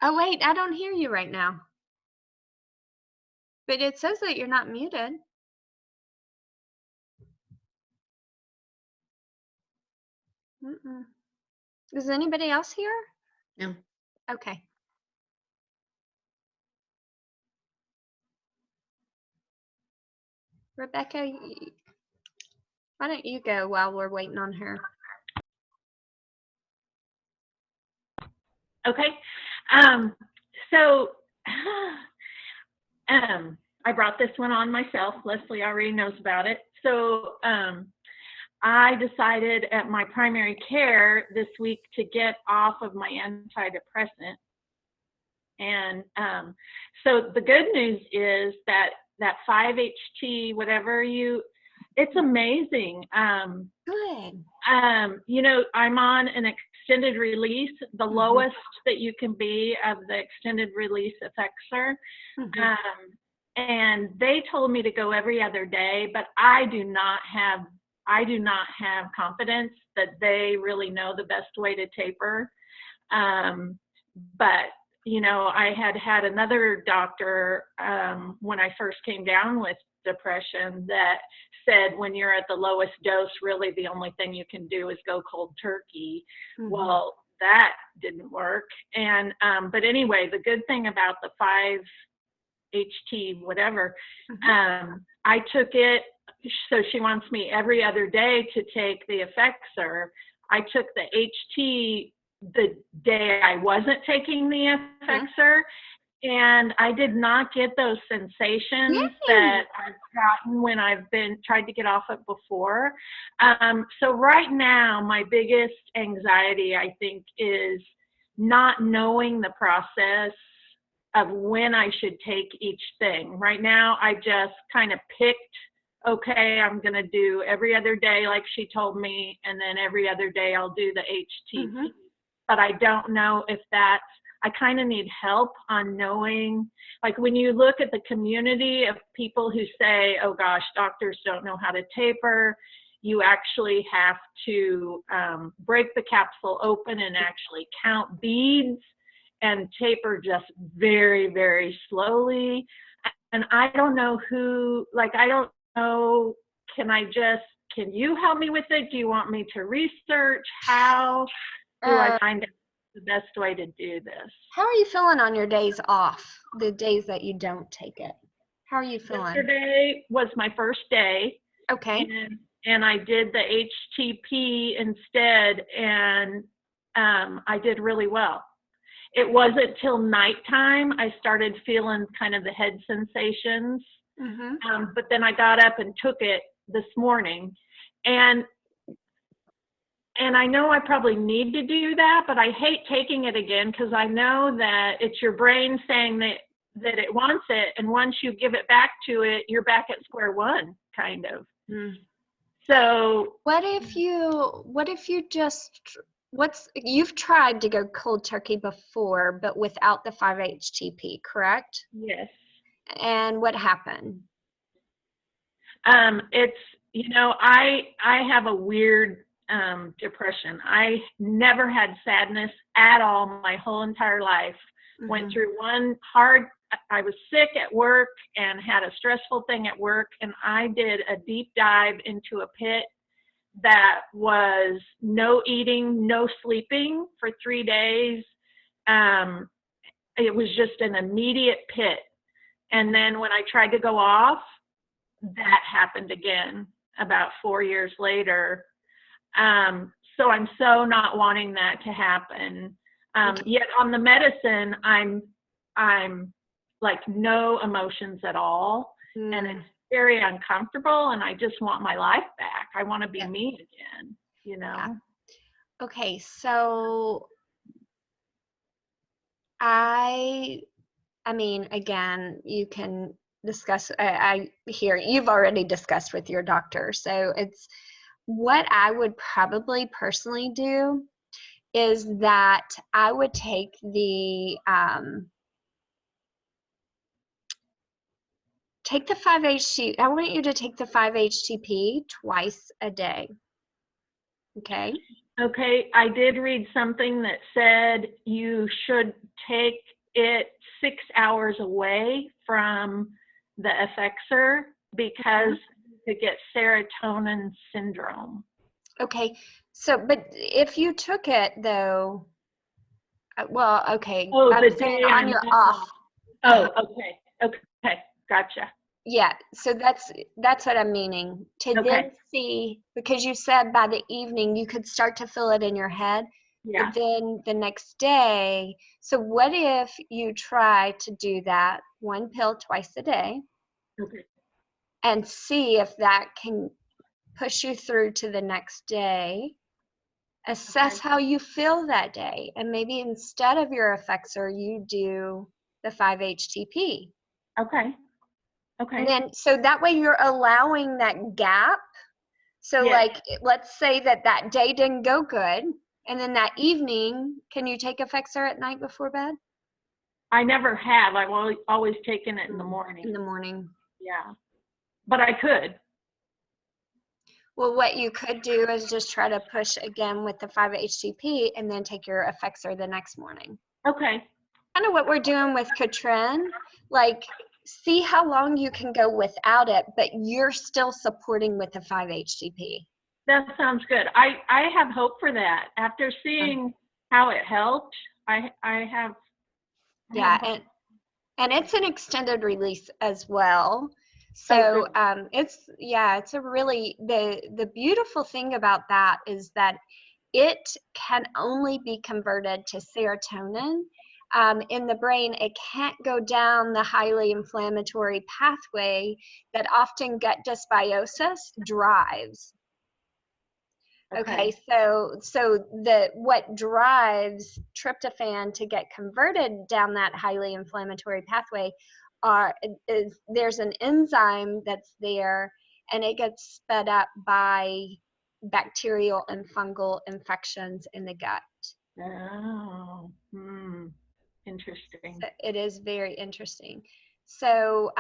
Oh, wait, I don't hear you right now. But it says that you're not muted. Is anybody else here? No. Okay. Rebecca, why don't you go while we're waiting on her? Okay. So I brought this one on myself. Leslie already knows about it. So I decided at my primary care this week to get off of my antidepressant. And so the good news is that 5-HT, whatever it's amazing. Good. You know, I'm on an extended release, the lowest that you can be of the extended release Effexor. And they told me to go every other day, but I do not have confidence that they really know the best way to taper. But you know, I had another doctor when I first came down with depression that said when you're at the lowest dose, really the only thing you can do is go cold turkey. Well, that didn't work. And but anyway, the good thing about the 5-HT whatever, I took it. So she wants me every other day to take the Effexor. I took the HT the day I wasn't taking the Effexor, and I did not get those sensations that I've gotten when I've been tried to get off it before. So right now, my biggest anxiety, I think, is not knowing the process of when I should take each thing. Right now, I just kind of picked, okay, I'm going to do every other day like she told me, and then every other day I'll do the HT. But I don't know if that's, I kind of need help on knowing, like when you look at the community of people who say, oh gosh, doctors don't know how to taper, you actually have to break the capsule open and actually count beads and taper just very, very slowly. And I don't know who, like, I don't know, can you help me with it? Do you want me to research? How do I find the best way to do this. How are you feeling on your days off, the days that you don't take it? How are you feeling? Yesterday was my first day, Okay. and I did the HTP instead, and I did really well. It wasn't till nighttime I started feeling kind of the head sensations, but then I got up and took it this morning, and I know I probably need to do that, but I hate taking it again because I know that it's your brain saying that it wants it, and once you give it back to it, you're back at square one, kind of. So what if you just, you've tried to go cold turkey before, but without the 5-HTP, correct? yes. And what happened? It's, I have a weird depression. I never had sadness at all my whole entire life. Went through I was sick at work and had a stressful thing at work, and I did a deep dive into a pit that was no eating, no sleeping for 3 days. It was just an immediate pit. And then when I tried to go off, that happened again about 4 years later. So I'm so not wanting that to happen. Yet on the medicine, I'm like no emotions at all. And it's very uncomfortable, and I just want my life back. I want to be me again, Yeah. Okay, so I mean, again, you can discuss, I hear you've already discussed with your doctor. So it's what I would probably personally do is that I would take the 5-HTP. I want you to take the 5-HTP twice a day. Okay. Okay, I did read something that said you should take it 6 hours away from the effexor because you get serotonin syndrome. Okay, so, but if you took it though, well, okay. Oh, I'm the saying day on I'm your off. off. Oh, okay, gotcha. Yeah, so that's what I'm meaning. To Okay. then see, because you said by the evening you could start to feel it in your head, Yeah. but then the next day, so what if you try to do that 1 pill twice a day Okay. and see if that can push you through to the next day? Assess how you feel that day, and maybe instead of your effexor, you do the 5-HTP. Okay. And then, so that way you're allowing that gap. So Yes. like, let's say that day didn't go good, and then that evening, can you take effexor at night before bed? I never have. I've always taken it in the morning. In the morning. Yeah. But I could. Well, what you could do is just try to push again with the 5-HTP and then take your effexor the next morning. Okay. Kind of what we're doing with Katrin, like see how long you can go without it, but you're still supporting with the 5-HTP. That sounds good. I have hope for that. After seeing how it helped, I have hope. And it's an extended release as well. So it's a really, the beautiful thing about that is that it can only be converted to serotonin in the brain. It can't go down the highly inflammatory pathway that often gut dysbiosis drives. Okay, so what drives tryptophan to get converted down that highly inflammatory pathway is there's an enzyme that's there, and it gets sped up by bacterial and fungal infections in the gut. Oh, interesting. So it is very interesting. So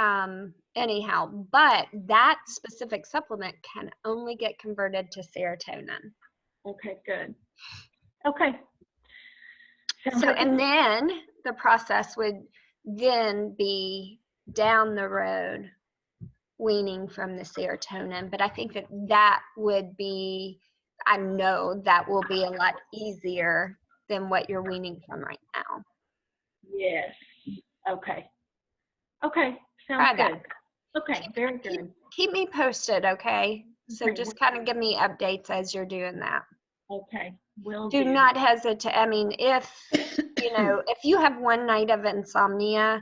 anyhow, but that specific supplement can only get converted to serotonin. Okay, good. Okay. So, and then the process would then be down the road weaning from the serotonin. But I think that would be, I know that will be a lot easier than what you're weaning from right now. Yes. Okay. Okay. Try Sounds that. good. Okay. Very good. Keep me posted, okay? So Okay, just kind of give me updates as you're doing that. Okay. Will Do do. not hesitate. I mean, if if you have one night of insomnia,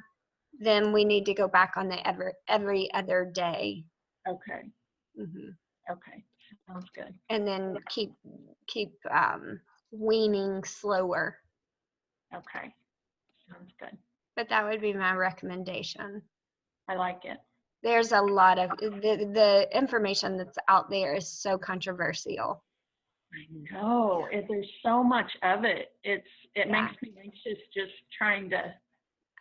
then we need to go back on the every other day. Okay. Hmm. Okay. Sounds good. And then keep weaning slower. Okay. Sounds good. But that would be my recommendation. I like it. There's a lot of the information that's out there is so controversial. I know. There's so much of it. It Yeah. makes me anxious just trying to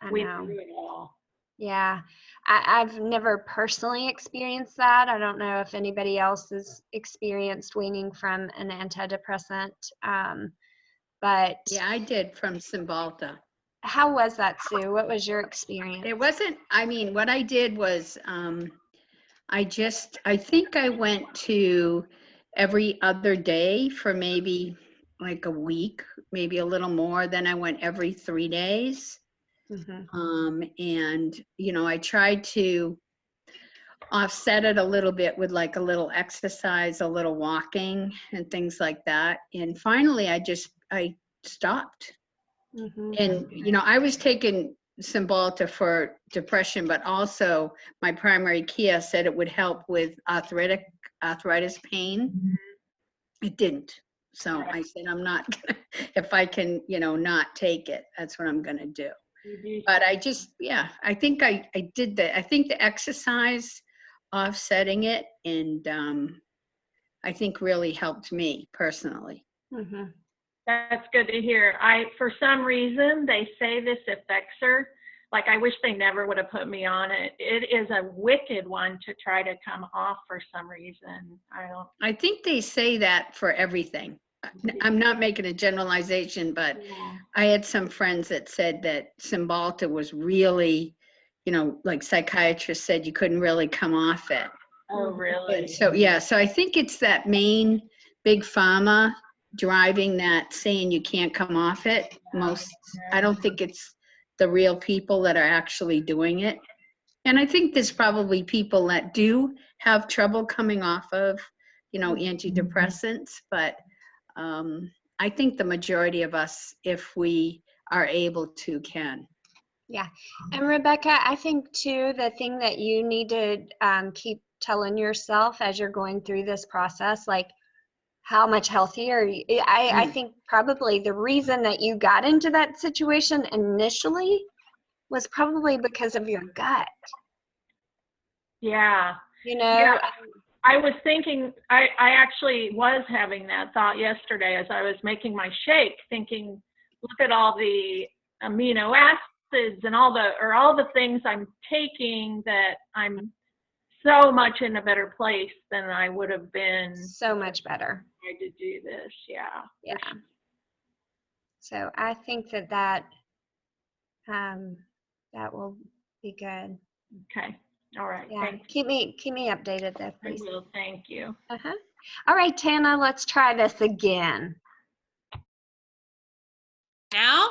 I weed know. through it all. Yeah, I've never personally experienced that. I don't know if anybody else has experienced weaning from an antidepressant. But Yeah, I did from Cymbalta. how was that, Sue? What was your experience? It wasn't, I mean, what I did was, I think I went to every other day for maybe like a week, maybe a little more. Then I went every 3 days. Mhm. And, I tried to offset it a little bit with like a little exercise, a little walking and things like that. And finally, I stopped. Mhm. And, I was taking Cymbalta for depression, but also my primary care said it would help with arthritis pain. It didn't. So I said, I'm not gonna, if I can, not take it, that's what I'm gonna do. But I think I did that. I think the exercise offsetting it and I think really helped me personally. Mhm. That's good to hear. For some reason, they say this affects her. Like, I wish they never would have put me on it. It is a wicked one to try to come off for some reason. I think they say that for everything. I'm not making a generalization, but I had some friends that said that Cymbalta was really, like psychiatrists said, you couldn't really come off it. Oh, really? And so, yeah, so I think it's that main big pharma driving that, saying you can't come off it. I don't think it's the real people that are actually doing it. And I think there's probably people that do have trouble coming off of, antidepressants, but I think the majority of us, if we are able to, can. Yeah. And Rebecca, I think too, the thing that you need to keep telling yourself as you're going through this process, like how much healthier I think probably the reason that you got into that situation initially was probably because of your gut. Yeah. Yeah. I was thinking, I actually was having that thought yesterday as I was making my shake, thinking, look at all the amino acids and all the things I'm taking, that I'm so much in a better place than I would have been. So much better. To do this. Yeah. Yeah. So I think that will be good. Okay. All right. Yeah. Thanks. Keep me updated though, I please. will. Thank you. All right, Tana, let's try this again. Now?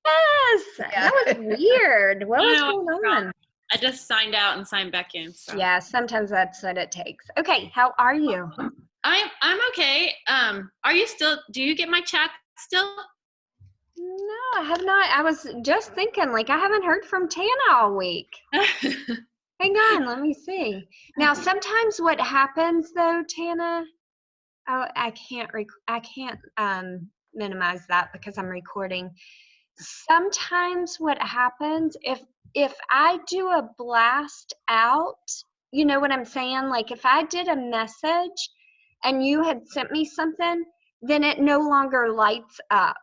Yes. Yeah. That was weird. What was know going what's on? I just signed out and signed back in. So. Yeah, sometimes that's what it takes. Okay, how are you? I'm okay. Do you get my chat still? No, I have not. I was just thinking, like, I haven't heard from Tana all week. Hang on, let me see. Now, sometimes what happens though, Tana, I can't minimize that because I'm recording. Sometimes what happens if I do a blast out, you know what I'm saying? Like if I did a message and you had sent me something, then it no longer lights up.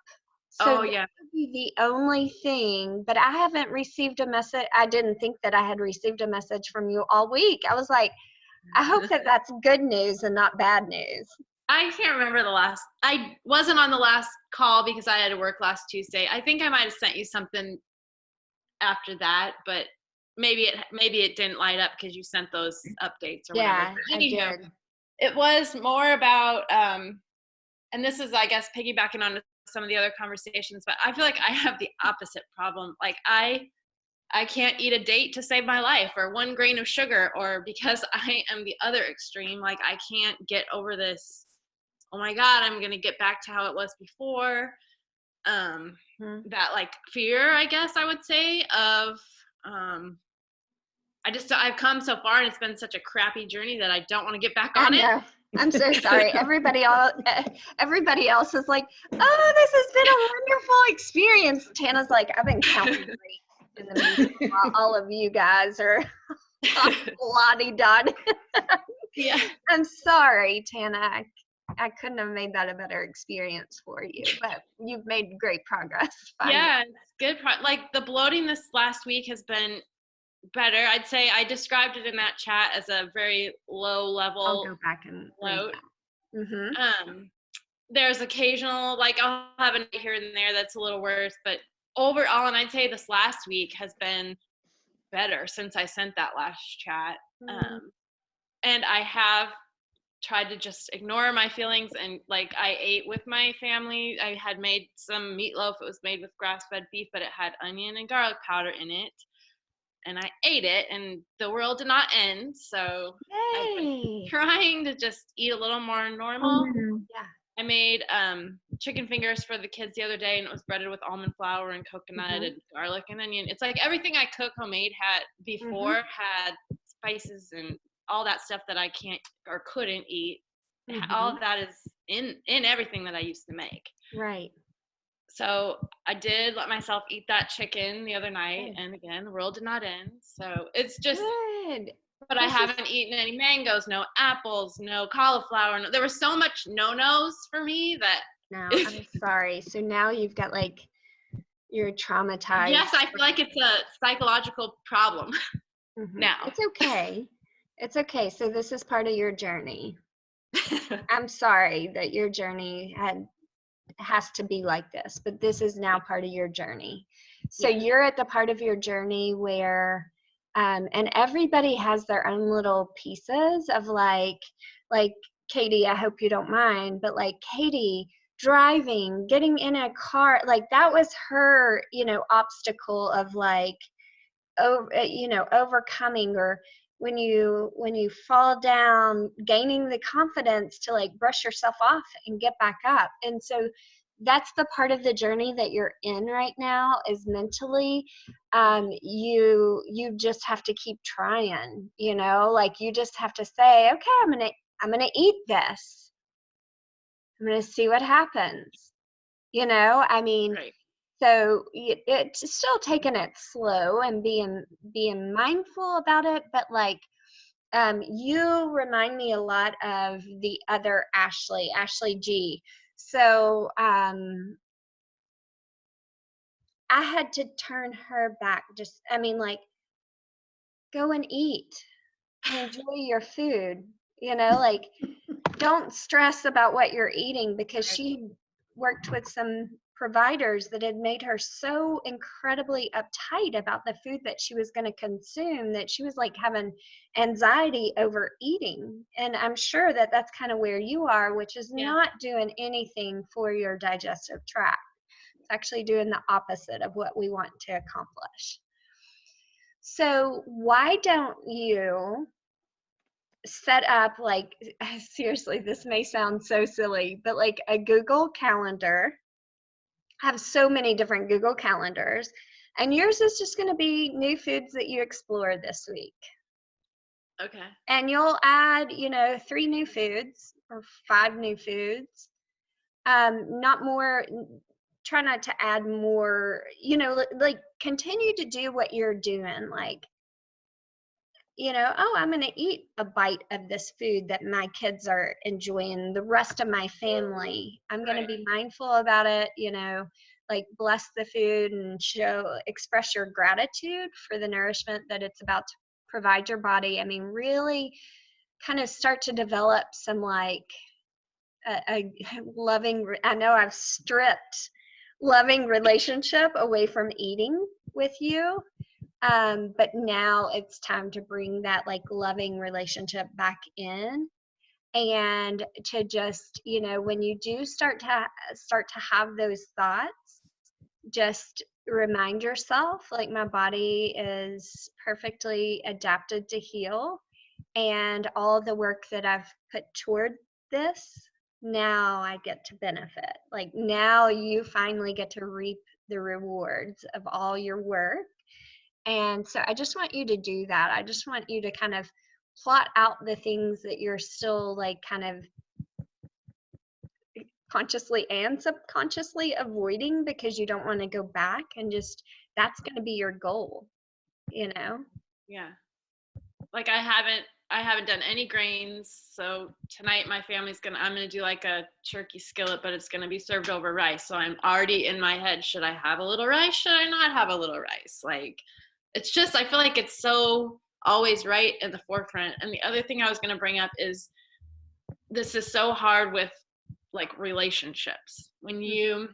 So yeah. that would be the only thing, but I haven't received a message. I didn't think that I had received a message from you all week. I was like, I hope that that's good news and not bad news. I can't remember I wasn't on the last call because I had to work last Tuesday. I think I might have sent you something after that, but maybe it didn't light up because you sent those updates or Yeah, whatever. I did. It was more about, and this is, I guess, piggybacking on some of the other conversations, but I feel like I have the opposite problem. Like I can't eat a date to save my life, or 1 grain of sugar, or because I am the other extreme. Like I can't get over this, oh my God, I'm going to get back to how it was before. That like fear, I guess I would say, of, I've come so far and it's been such a crappy journey that I don't want to get back on it. I'm so sorry. Everybody else is like, oh, this has been a wonderful experience. Tana's like, I've been counting in the meeting while all of you guys are la-di-da. Yeah. I'm sorry, Tana. I couldn't have made that a better experience for you, but you've made great progress. Yeah, it's good. Like the bloating this last week has been better. I'd say I described it in that chat as a very low level I'll go back and bloat. Mm-hmm. There's occasional, like I'll have a night here and there that's a little worse, but overall, and I'd say this last week has been better since I sent that last chat. And I have tried to just ignore my feelings, and like I ate with my family. I had made some meatloaf. It was made with grass-fed beef, but it had onion and garlic powder in it. And I ate it, and the world did not end. So I've been trying to just eat a little more normal. Yeah. I made chicken fingers for the kids the other day, and it was breaded with almond flour and coconut and garlic and onion. It's like everything I cook homemade had before had spices and all that stuff that I can't or couldn't eat. All of that is in everything that I used to make. Right. So I did let myself eat that chicken the other night, and again, the world did not end. So it's just good. But I haven't eaten any mangoes, no apples, no cauliflower. There was so much no-nos for me that. No, I'm sorry. So now you've got like, you're traumatized. Yes, I feel like it's a psychological problem now. It's okay. It's okay. So this is part of your journey. I'm sorry that your journey has to be like this, but this is now part of your journey. So you're at the part of your journey where and everybody has their own little pieces of like Katie, I hope you don't mind, but like Katie driving, getting in a car, like that was her, obstacle of like, overcoming, or when you fall down, gaining the confidence to like brush yourself off and get back up. And so that's the part of the journey that you're in right now, is mentally. You just have to keep trying, like you just have to say, okay, I'm gonna eat this. I'm gonna see what happens. Right. So it's still taking it slow and being mindful about it, but like you remind me a lot of the other Ashley G. So I had to turn her back. Go and eat, enjoy your food. Like don't stress about what you're eating, because she worked with some providers that had made her so incredibly uptight about the food that she was going to consume that she was like having anxiety over eating. And I'm sure that that's kind of where you are, which is not doing anything for your digestive tract. It's actually doing the opposite of what we want to accomplish. So why don't you set up, like, seriously, this may sound so silly, but like a Google Calendar. Have so many different Google Calendars, and yours is just going to be new foods that you explore this week. Okay. And you'll add, 3 new foods or 5 new foods. Not more. Try not to add more. Like continue to do what you're doing. Like, I'm going to eat a bite of this food that my kids are enjoying, the rest of my family. I'm going to be mindful about it, like bless the food and express your gratitude for the nourishment that it's about to provide your body. I mean, really kind of start to develop some like a loving, I know I've stripped loving relationship away from eating with you. But now it's time to bring that like loving relationship back in. and to just, you know, when you do start to have those thoughts, just remind yourself, like, my body is perfectly adapted to heal, and all the work that I've put toward this, now I get to benefit. Like, now you finally get to reap the rewards of all your work. And so I just want you to do that. I just want you to kind of plot out the things that you're still, like, kind of consciously and subconsciously avoiding because you don't want to go back, and just, that's going to be your goal, you know? Yeah. Like I haven't done any grains. So tonight I'm gonna do like a turkey skillet, but it's gonna be served over rice. So I'm already in my head, should I have a little rice? Should I not have a little rice? Like, it's just, I feel like it's so always right in the forefront. And the other thing I was gonna bring up is, this is so hard with like relationships. When you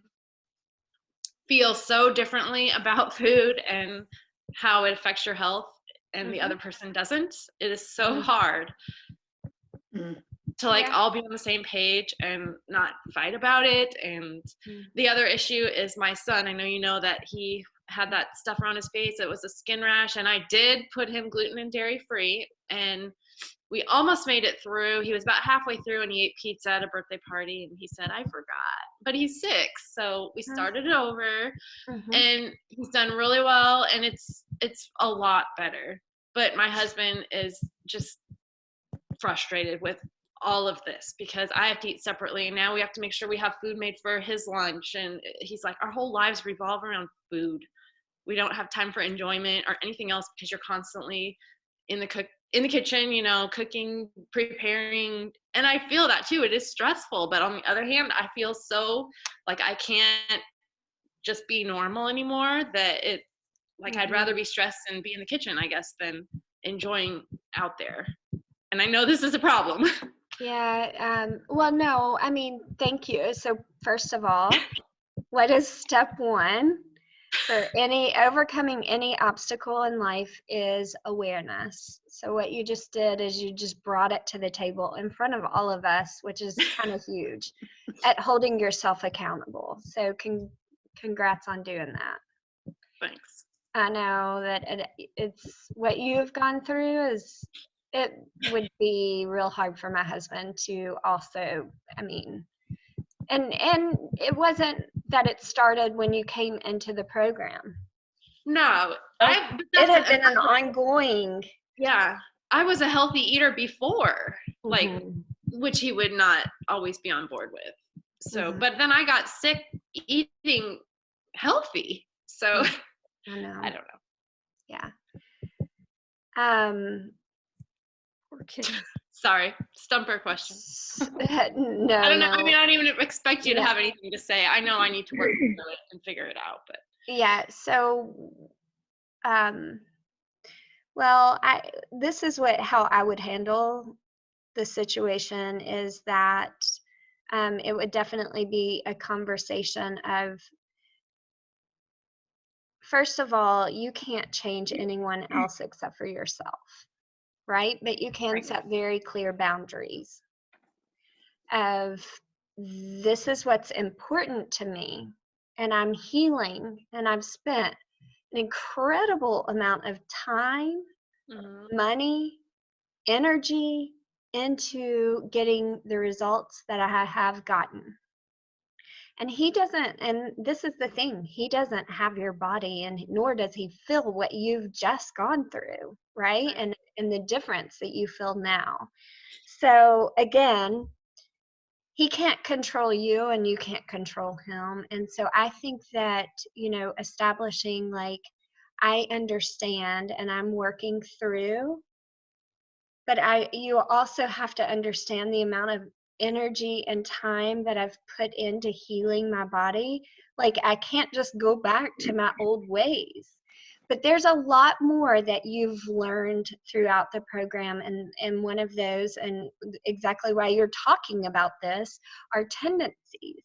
feel so differently about food and how it affects your health, and the other person doesn't, it is so hard to like all be on the same page and not fight about it. And the other issue is my son. I know you know that he had that stuff around his face. It was a skin rash, and I did put him gluten and dairy free, and we almost made it through. He was about halfway through, and he ate pizza at a birthday party, and he said, I forgot. But he's 6, so we started it over, and he's done really well, and it's a lot better. But my husband is just frustrated with all of this because I have to eat separately, and now we have to make sure we have food made for his lunch. And he's like, our whole lives revolve around food. We don't have time for enjoyment or anything else because you're constantly in the kitchen, you know, cooking, preparing. And I feel that too. It is stressful. But on the other hand, I feel so like I can't just be normal anymore, that it, like, I'd rather be stressed and be in the kitchen, I guess, than enjoying out there. And I know this is a problem. Yeah. Well, no, I mean, thank you. So first of all, what is step 1 for overcoming any obstacle in life is awareness. So what you just did is you just brought it to the table in front of all of us, which is kind of huge, at holding yourself accountable. So congrats on doing that. Thanks. I know that it's what you've gone through it would be real hard for my husband to also, I mean, and it wasn't that it started when you came into the program. No, it had been an ongoing. Yeah, I was a healthy eater before, like, which he would not always be on board with. So, but then I got sick eating healthy. So I know. I don't know. Yeah. Okay. Sorry, stumper question. No, I don't know. no. I mean, I don't even expect you to have anything to say. I know I need to work through it and figure it out, but. Yeah. So, well, this is how I would handle the situation, is that it would definitely be a conversation of, first of all, you can't change anyone else except for yourself, right? But you can set very clear boundaries of, this is what's important to me, and I'm healing, and I've spent an incredible amount of time, money, energy into getting the results that I have gotten. And he doesn't, and this is the thing, he doesn't have your body, and nor does he feel what you've just gone through, right? And the difference that you feel now. So again, he can't control you and you can't control him. And so I think that, you know, establishing, like, I understand and I'm working through, but you also have to understand the amount of energy and time that I've put into healing my body. Like, I can't just go back to my old ways. But there's a lot more that you've learned throughout the program, and one of those, and exactly why you're talking about this, are tendencies.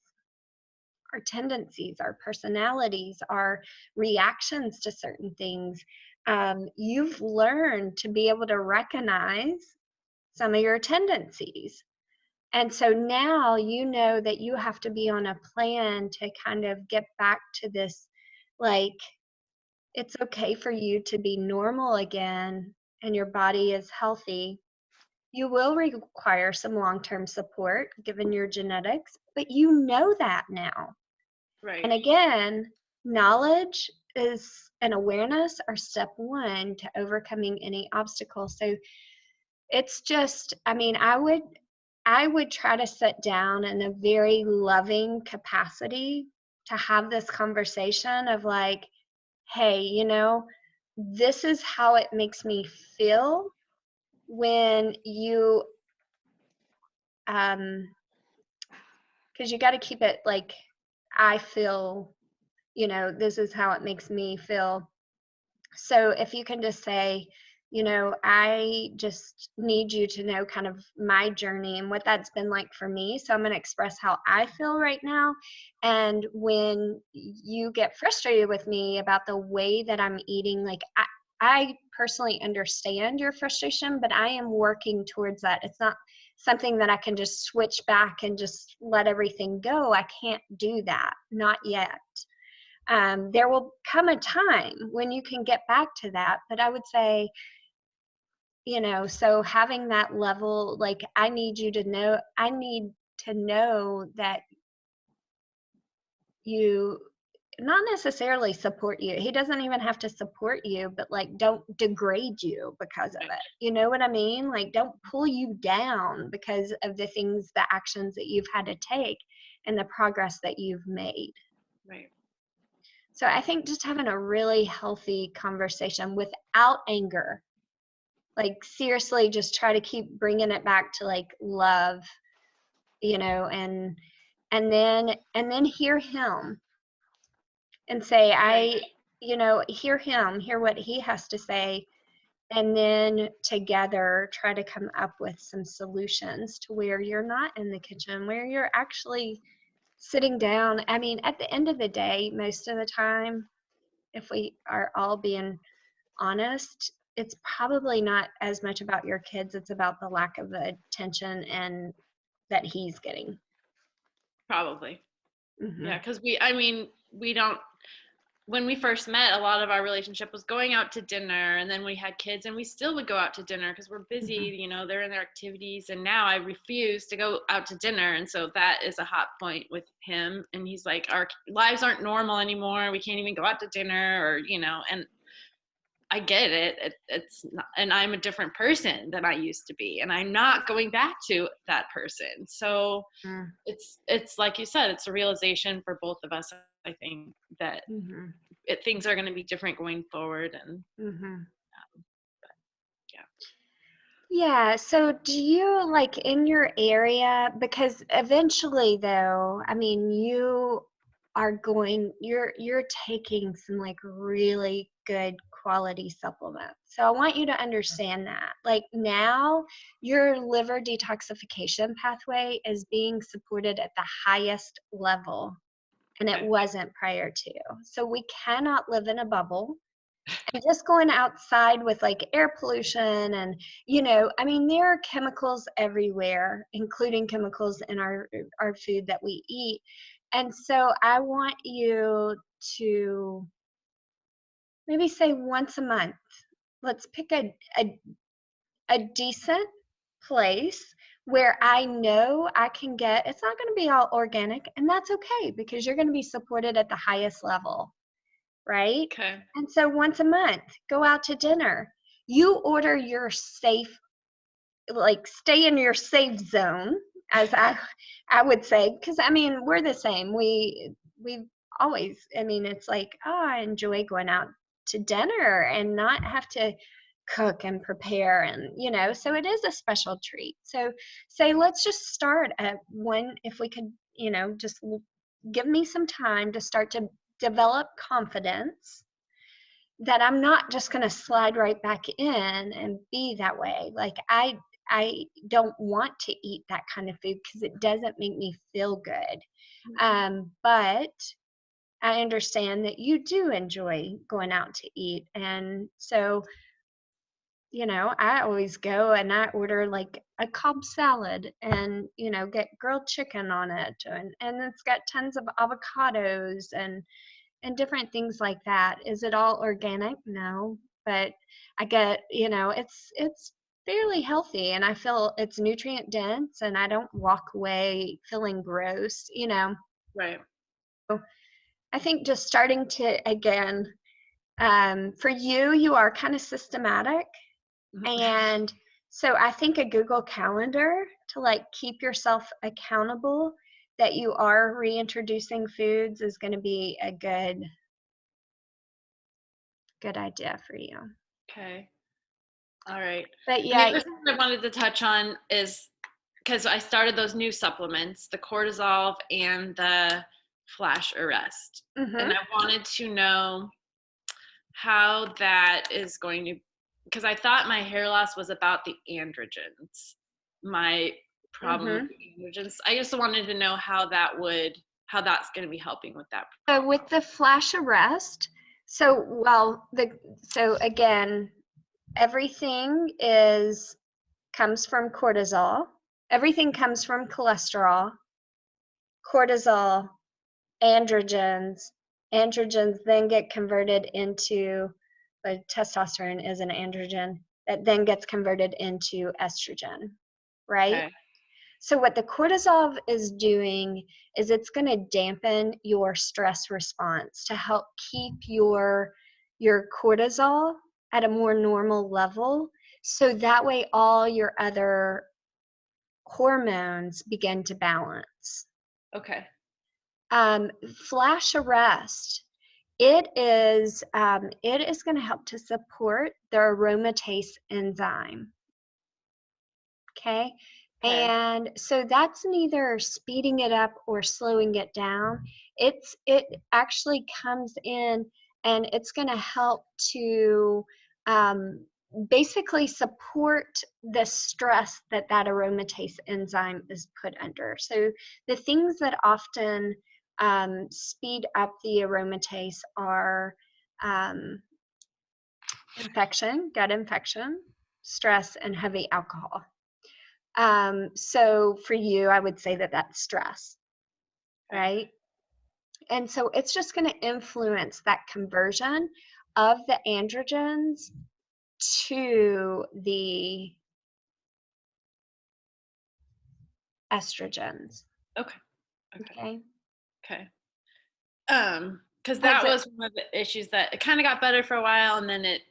Our tendencies, our personalities, our reactions to certain things. You've learned to be able to recognize some of your tendencies. And so now you know that you have to be on a plan to kind of get back to this, like, it's okay for you to be normal again and your body is healthy. You will require some long-term support given your genetics, but you know that now. Right. And again, knowledge is and awareness are step one to overcoming any obstacle. So it's just, I mean, I would try to sit down in a very loving capacity to have this conversation of like, hey, you know, this is how it makes me feel when you because you got to keep it like, I feel, you know, this is how it makes me feel. So if you can just say, you know, I just need you to know kind of my journey and what that's been like for me. So I'm going to express how I feel right now. And when you get frustrated with me about the way that I'm eating, like I personally understand your frustration, but I am working towards that. It's not something that I can just switch back and just let everything go. I can't do that, not yet. There will come a time when you can get back to that, but I would say, you know, so having that level, like, I need to know that you not necessarily support you. He doesn't even have to support you, but like, don't degrade you because of it. You know what I mean? Like, don't pull you down because of the actions that you've had to take and the progress that you've made. Right. So I think just having a really healthy conversation without anger, like seriously, just try to keep bringing it back to like love, you know, and then hear him and say, you know, hear him, hear what he has to say, and then together try to come up with some solutions to where you're not in the kitchen, where you're actually sitting down. I mean, at the end of the day, most of the time, if we are all being honest, it's probably not as much about your kids. It's about the lack of attention and that he's getting. Probably. Mm-hmm. Yeah, because we don't, when we first met, a lot of our relationship was going out to dinner, and then we had kids and we still would go out to dinner because we're busy, Mm-hmm. you know, they're in their activities, and now I refuse to go out to dinner. And so that is a hot point with him. And he's like, our lives aren't normal anymore. We can't even go out to dinner, or, you know, and I get it. It's not, and I'm a different person than I used to be, and I'm not going back to that person. So it's like you said, it's a realization for both of us, I think, that things are going to be different going forward. And yeah. So do you, like, in your area, because eventually though, I mean, you're taking some like really good quality supplements. So I want you to understand that. Like, now your liver detoxification pathway is being supported at the highest level, and it wasn't prior to. So we cannot live in a bubble. And just going outside with like air pollution and, you know, I mean, there are chemicals everywhere, including chemicals in our food that we eat. And so I want you to maybe say once a month, let's pick a decent place where I know I can get, it's not going to be all organic, and that's okay because you're going to be supported at the highest level. Right? Okay. And so once a month, go out to dinner. You order your safe, like, stay in your safe zone, as I would say, because I mean, we're the same. We always, I mean, it's like, oh, I enjoy going out to dinner and not have to cook and prepare, and you know, so it is a special treat. So say, let's just start at one, if we could, you know, just give me some time to start to develop confidence that I'm not just going to slide right back in and be that way. Like, I don't want to eat that kind of food because it doesn't make me feel good. But I understand that you do enjoy going out to eat. And so you know, I always go and I order like a Cobb salad and, you know, get grilled chicken on it. And it's got tons of avocados and different things like that. Is it all organic? No, but I get, you know, it's fairly healthy and I feel it's nutrient dense and I don't walk away feeling gross, you know. Right. So I think just starting to, again, for you, you are kind of systematic. And so I think a Google Calendar to like keep yourself accountable that you are reintroducing foods is going to be a good idea for you. Okay. All right. But And the yeah, other thing I wanted to touch on is because I started those new supplements, the cortisol and the flash arrest. And I wanted to know how that is going to, because I thought my hair loss was about the androgens, my problem with the androgens. I just wanted to know how that's going to be helping with that. so with the flash arrest, so again, everything comes from cortisol. Everything comes from cholesterol, cortisol, androgens. Androgens then get converted into, testosterone is an androgen that then gets converted into estrogen, right? Okay. So what the cortisol is doing is it's going to dampen your stress response to help keep your cortisol at a more normal level. So that way all your other hormones begin to balance. Okay. Flash arrest, it is going to help to support the aromatase enzyme. Okay. And so that's neither speeding it up or slowing it down. It actually comes in and it's going to help to basically support the stress that aromatase enzyme is put under. So the things that often speed up the aromatase are gut infection, stress, and heavy alcohol. So for you, I would say that that's stress, right? And so it's just going to influence that conversion of the androgens to the estrogens. Okay. Because that was one of the issues that it kind of got better for a while and then it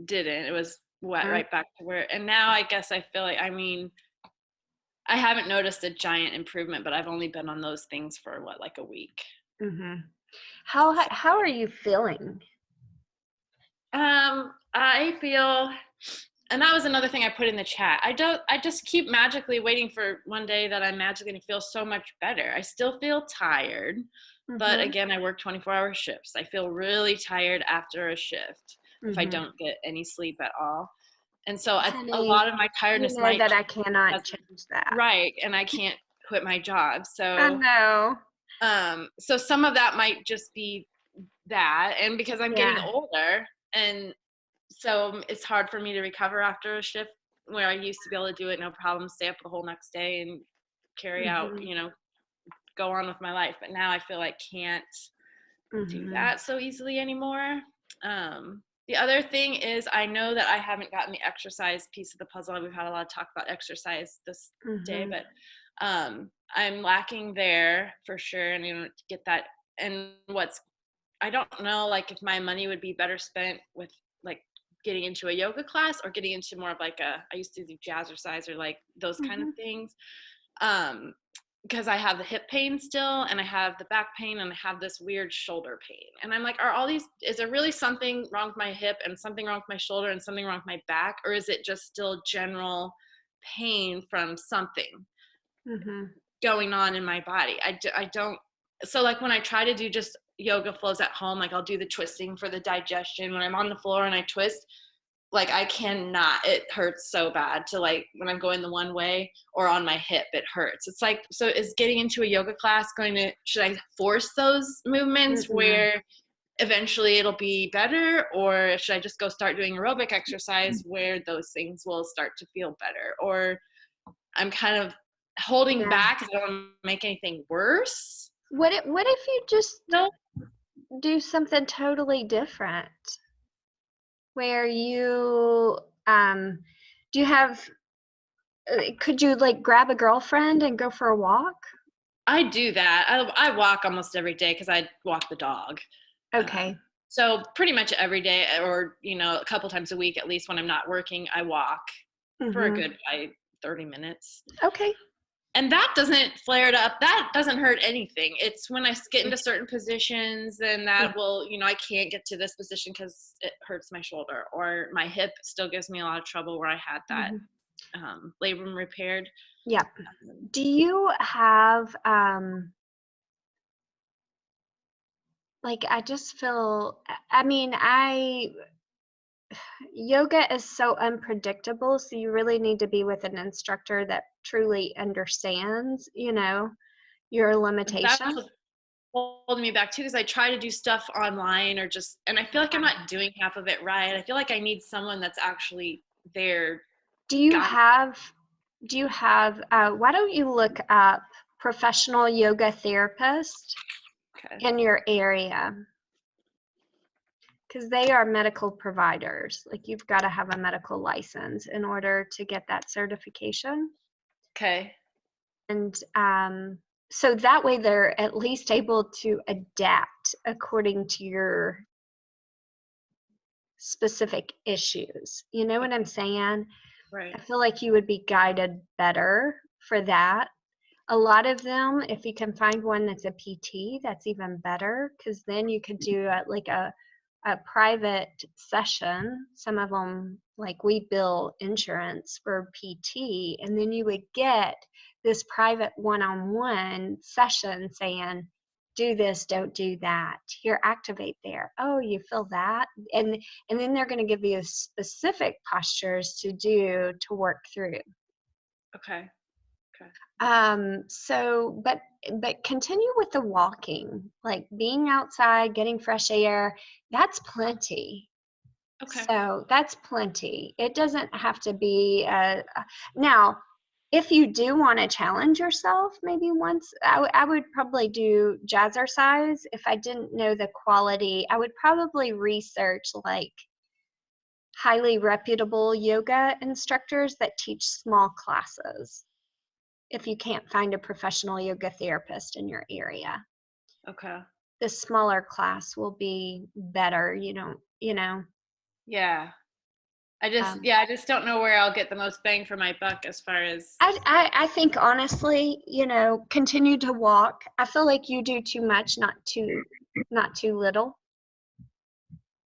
didn't. It was right back to where, and now I guess I feel like, I mean, I haven't noticed a giant improvement, but I've only been on those things for like a week. How are you feeling? I feel, and that was another thing I put in the chat. I just keep magically waiting for one day that I'm magically gonna feel so much better. I still feel tired, but again, I work 24-hour shifts. I feel really tired after a shift if I don't get any sleep at all. And so a lot of my tiredness might that I cannot change that. Right, and I can't quit my job. So I know. So some of that might just be that, and because I'm getting older, and so it's hard for me to recover after a shift where I used to be able to do it no problem, stay up the whole next day and carry out, you know, go on with my life. But now I feel I can't do that so easily anymore. The other thing is I know that I haven't gotten the exercise piece of the puzzle. We've had a lot of talk about exercise this day, but I'm lacking there for sure. And you know, to get that, and I don't know, like if my money would be better spent with like getting into a yoga class or getting into more of like I used to do jazzercise or like those kind of things. Because I have the hip pain still, and I have the back pain, and I have this weird shoulder pain. And I'm like, is there really something wrong with my hip and something wrong with my shoulder and something wrong with my back? Or is it just still general pain from something going on in my body? I don't, so like when I try to do just yoga flows at home, like I'll do the twisting for the digestion. When I'm on the floor and I twist, like I cannot, it hurts so bad to like when I'm going the one way or on my hip, it hurts. It's like, so is getting into a yoga class should I force those movements where eventually it'll be better, or should I just go start doing aerobic exercise where those things will start to feel better? Or I'm kind of holding Yeah. back because I don't want to make anything worse. What if you just No. do something totally different? Where you do you have could you like grab a girlfriend and go for a walk? I do that. I walk almost every day because I walk the dog. Okay. So pretty much every day, or a couple times a week at least when I'm not working, I walk for a Mhm. good 30 minutes. Okay. And that doesn't flare it up. That doesn't hurt anything. It's when I get into certain positions, and that will, I can't get to this position because it hurts my shoulder, or my hip still gives me a lot of trouble where I had that labrum repaired. Yeah. Do you have like I just feel I mean, yoga is so unpredictable, so you really need to be with an instructor that truly understands, your That's limitations. what's holding me back too, because I try to do stuff online and I feel like I'm not doing half of it right. I feel like I need someone that's actually there. Do you Got it. have why don't you look up professional yoga therapist Okay. in your area? Because they are medical providers. Like you've got to have a medical license in order to get that certification. Okay. And so that way they're at least able to adapt according to your specific issues. You know what I'm saying? Right. I feel like you would be guided better for that. A lot of them, if you can find one that's a PT, that's even better, because then you could do a private session. Some of them, like we bill insurance for PT, and then you would get this private one-on-one session saying, do this, don't do that. Here, activate there. Oh, you feel that? And then they're going to give you specific postures to do to work through. Okay. So but continue with the walking, like being outside, getting fresh air. That's plenty. Okay. So that's plenty. It doesn't have to be now if you do want to challenge yourself, maybe once I would probably do jazzercise. If I didn't know the quality, I would probably research like highly reputable yoga instructors that teach small classes if you can't find a professional yoga therapist in your area. Okay. The smaller class will be better, Yeah. I just don't know where I'll get the most bang for my buck as far as. I think honestly, continue to walk. I feel like you do too much, not too little.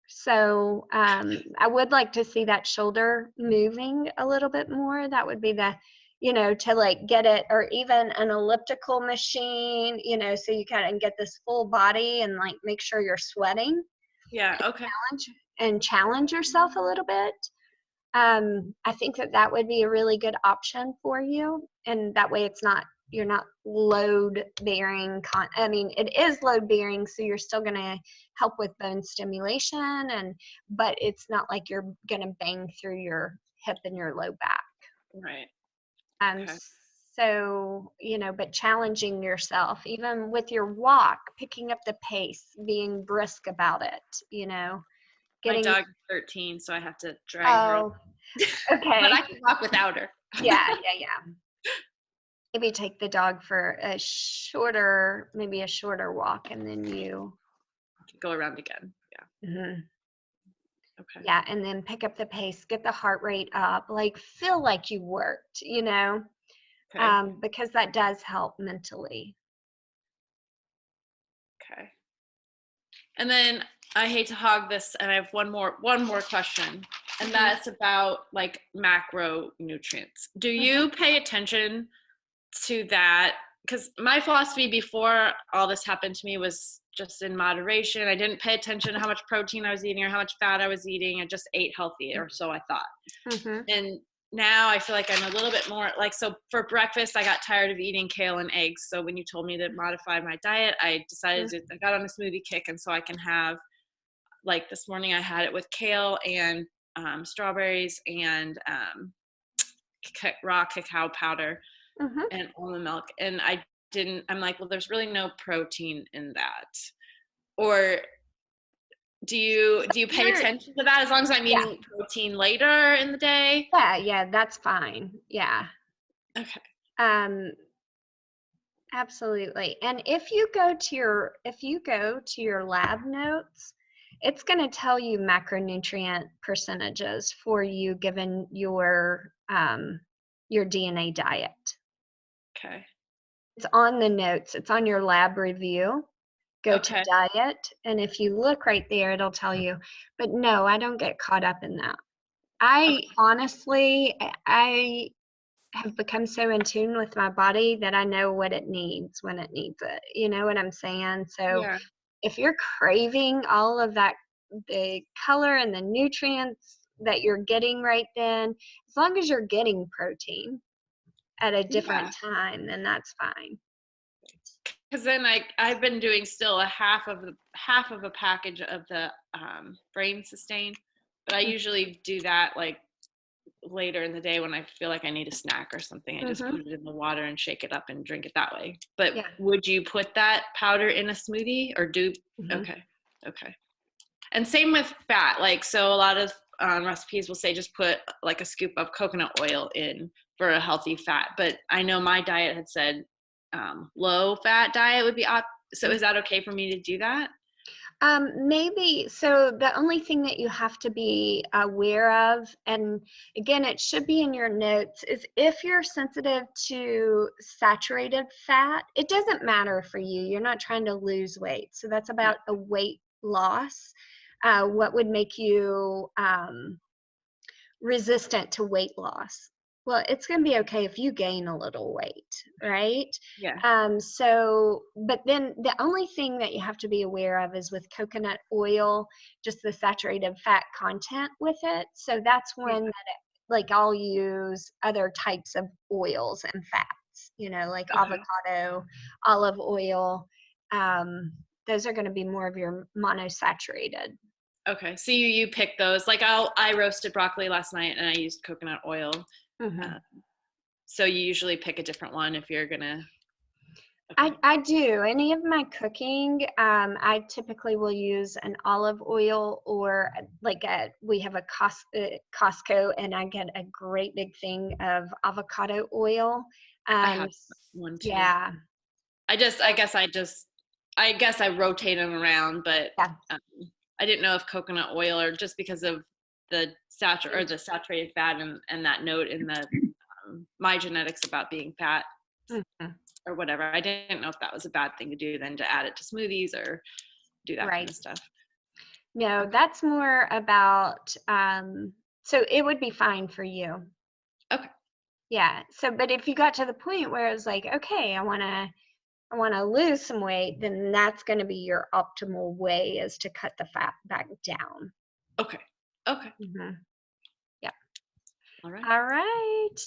So I would like to see that shoulder moving a little bit more. That would be to like get it, or even an elliptical machine, so you kind of get this full body and like make sure you're sweating. Yeah. Okay. Challenge yourself a little bit. I think that would be a really good option for you, and that way you're not load bearing. It is load bearing, so you're still going to help with bone stimulation, but it's not like you're going to bang through your hip and your low back. Right. Okay. So, but challenging yourself, even with your walk, picking up the pace, being brisk about it, My dog is 13, so I have to drag her. Oh, okay. But I can walk without her. Yeah. Maybe take the dog for maybe a shorter walk, and then you go around again. Yeah. Mm-hmm. Okay. Yeah, and then pick up the pace, get the heart rate up, like feel like you worked, Okay. Because that does help mentally. Okay. And then I hate to hog this, and I have one more question, and that's about like macronutrients. Do you pay attention to that? Because my philosophy before all this happened to me was just in moderation. I didn't pay attention to how much protein I was eating or how much fat I was eating. I just ate healthy, or so I thought. And now I feel like I'm a little bit more like, so for breakfast, I got tired of eating kale and eggs. So when you told me to modify my diet, I decided I got on a smoothie kick. And so I can have, like this morning I had it with kale and strawberries and raw cacao powder and almond milk. And I'm like, well, there's really no protein in that. Or do you pay attention to that as long as I'm eating protein later in the day? Yeah, that's fine. Yeah. Okay. Absolutely. And if you go to your lab notes, it's going to tell you macronutrient percentages for you given your DNA diet. Okay. It's on the notes. It's on your lab review. Go to diet, and if you look right there, it'll tell you. But no, I don't get caught up in that. Honestly, I have become so in tune with my body that I know what it needs when it needs it. You know what I'm saying? So if you're craving all of that, the color and the nutrients that you're getting right then, as long as you're getting protein at a different time, then that's fine. Because then I've been doing still a half of a package of the Brain Sustain, but I usually do that like later in the day when I feel like I need a snack or something. I just put it in the water and shake it up and drink it that way. But would you put that powder in a smoothie or do? Okay. And same with fat. Like, so a lot of recipes will say just put like a scoop of coconut oil in for a healthy fat. But I know my diet had said low fat diet would be so is that okay for me to do that? Maybe. So the only thing that you have to be aware of, and again, it should be in your notes, is if you're sensitive to saturated fat, it doesn't matter for you. You're not trying to lose weight. So that's about a weight loss. What would make you resistant to weight loss? Well, it's going to be okay if you gain a little weight, right? So, but then the only thing that you have to be aware of is with coconut oil, just the saturated fat content with it. So that's when like I'll use other types of oils and fats, you know, like avocado, olive oil. Those are going to be more of your monosaturated. Okay, so you pick those. Like I roasted broccoli last night and I used coconut oil. So you usually pick a different one if you're gonna. I do. Any of my cooking, I typically will use an olive oil or like we have a Costco, and I get a great big thing of avocado oil. I have one too. Yeah. I guess I rotate them around, but I didn't know if coconut oil or just because of the saturated fat and that note in the my genetics about being fat or whatever. I didn't know if that was a bad thing to do then to add it to smoothies or do that kind of stuff. No, that's more about so it would be fine for you. Okay. Yeah. So but if you got to the point where it was like, okay, I want to lose some weight, then that's going to be your optimal way, is to cut the fat back down. Okay. Yeah. All right.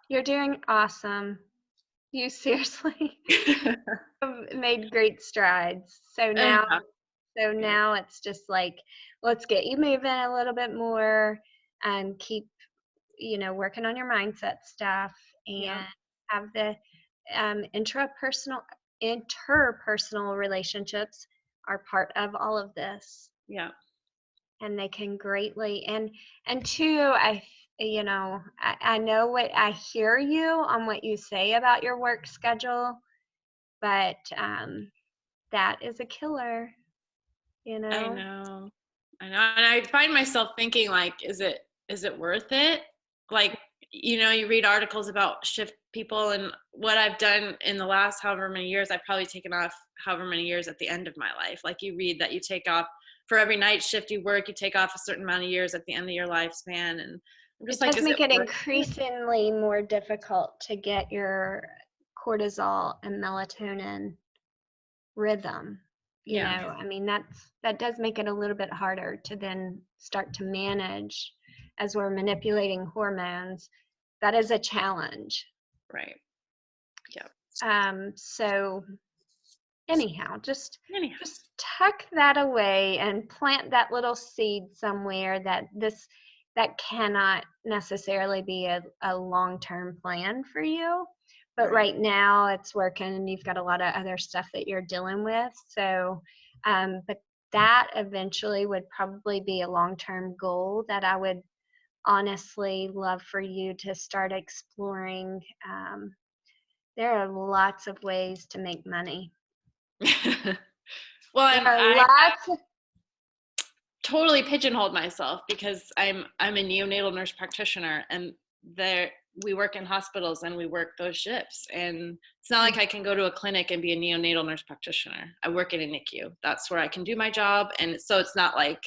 You're doing awesome. You seriously have made great strides. So now it's just like, let's get you moving a little bit more and keep, working on your mindset stuff and have the interpersonal relationships are part of all of this. Yeah. And they can greatly, and two, I know what I hear you on what you say about your work schedule, but that is a killer, I know. And I find myself thinking like, is it worth it? Like, you read articles about shift people, and what I've done in the last however many years, I've probably taken off however many years at the end of my life. Like, you read that you take off for every night shift you work, you take off a certain amount of years at the end of your lifespan. And I'm just it does make it increasingly more difficult to get your cortisol and melatonin rhythm. You know, I mean, that does make it a little bit harder to then start to manage as we're manipulating hormones, that is a challenge. Right. Yep. So anyhow, just Anyhow. tuck that away and plant that little seed somewhere that cannot necessarily be a long-term plan for you. But right now it's working and you've got a lot of other stuff that you're dealing with. So, but that eventually would probably be a long-term goal that I would honestly love for you to start exploring. There are lots of ways to make money. Well, There are I lots of totally pigeonholed myself because I'm a neonatal nurse practitioner, and we work in hospitals and we work those shifts, and it's not like I can go to a clinic and be a neonatal nurse practitioner. I work in a NICU. That's where I can do my job, and so it's not like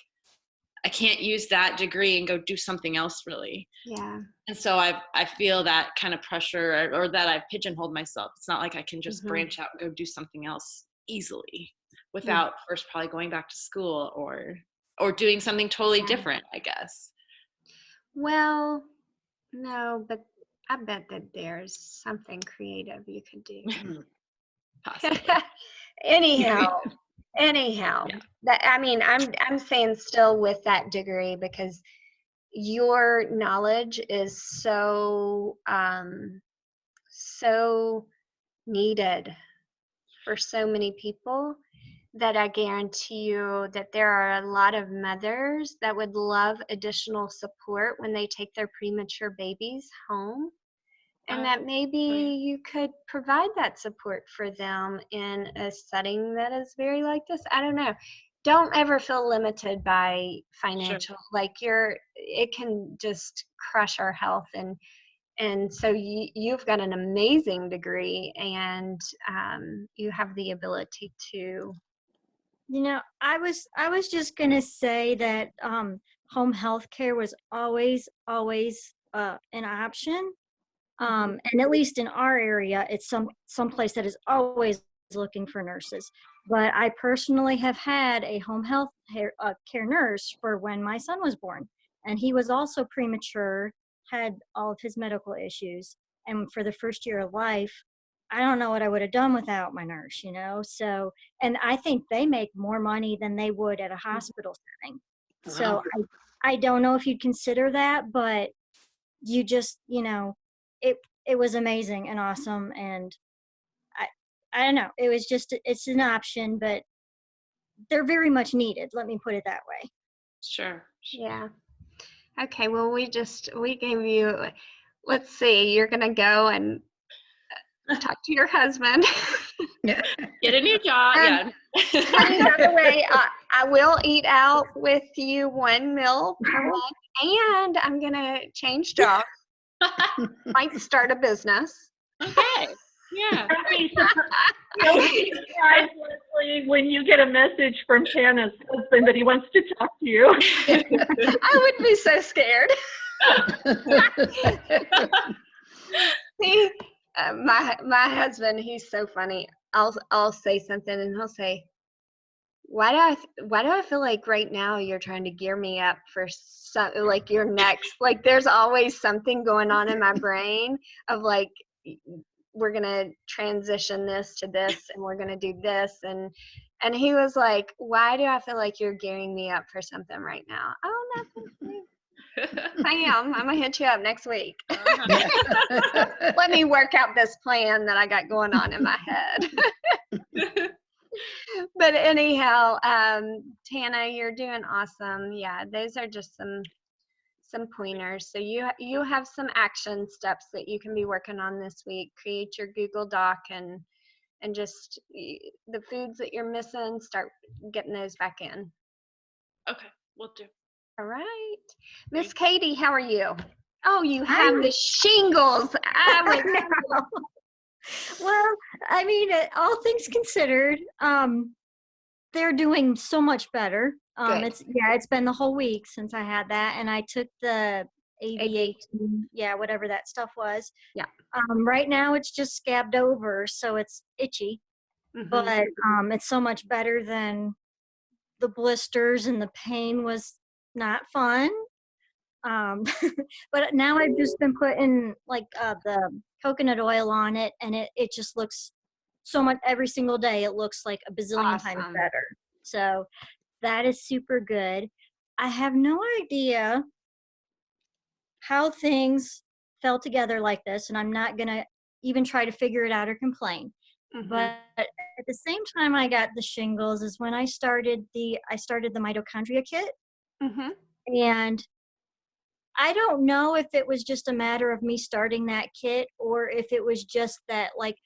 I can't use that degree and go do something else really. Yeah. And so I feel that kind of pressure, or that I've pigeonholed myself. It's not like I can just branch out and go do something else easily without first probably going back to school or doing something totally different, I guess. Well, no, but I bet that there's something creative you could do. Possibly. Anyhow, Yeah. that I mean, I'm saying still with that degree because your knowledge is so so needed for so many people that I guarantee you that there are a lot of mothers that would love additional support when they take their premature babies home. And that maybe you could provide that support for them in a setting that is very like this. I don't know. Don't ever feel limited by financial. Like it can just crush our health. And so you've got an amazing degree, and you have the ability to. You know, I was just gonna say that home health care was always an option. And at least in our area, it's some place that is always looking for nurses. But I personally have had a home health care nurse for when my son was born, and he was also premature, had all of his medical issues, and for the first year of life, I don't know what I would have done without my nurse, you know. So, and I think they make more money than they would at a hospital setting. So I don't know if you'd consider that, but you just, you know, it was amazing and awesome, and I don't know, it was just, it's an option, but they're very much needed, let me put it that way. Sure. Yeah. Okay, well we gave you, let's see, you're gonna go and talk to your husband. Get a new job. And by the way, I will eat out with you one meal per month, and I'm gonna change jobs. Might start a business. Okay. Yeah. You'll be surprised, Leslie, when you get a message from Tana's husband that he wants to talk to you. I would be so scared. See, my husband, he's so funny. I'll say something and he'll say, why do I feel like right now you're trying to gear me up for something like your next, like there's always something going on in my brain of like, we're going to transition this to this and we're going to do this. And he was like, why do I feel like you're gearing me up for something right now? Oh, nothing. I am. I'm going to hit you up next week. Let me work out this plan that I got going on in my head. But anyhow, Tana, you're doing awesome. Yeah, those are just some pointers. So you have some action steps that you can be working on this week. Create your Google Doc and just the foods that you're missing, start getting those back in. Okay, we'll do. All right. Miss Katie, how are you? Oh, you have the shingles. Well, I mean, all things considered, they're doing so much better. It's been the whole week since I had that, and I took the AV18, whatever that stuff was. Yeah. Right now it's just scabbed over, so it's itchy, but it's so much better than the blisters, and the pain was not fun. But now I've just been putting like the coconut oil on it, and it just looks so much every single day. It looks like a bazillion times Awesome. better. So that is super good. I have no idea how things fell together like this, and I'm not gonna even try to figure it out or complain. Mhm. But at the same time I got the shingles is when I started the mitochondria kit, Mhm. and I don't know if it was just a matter of me starting that kit or if it was just that like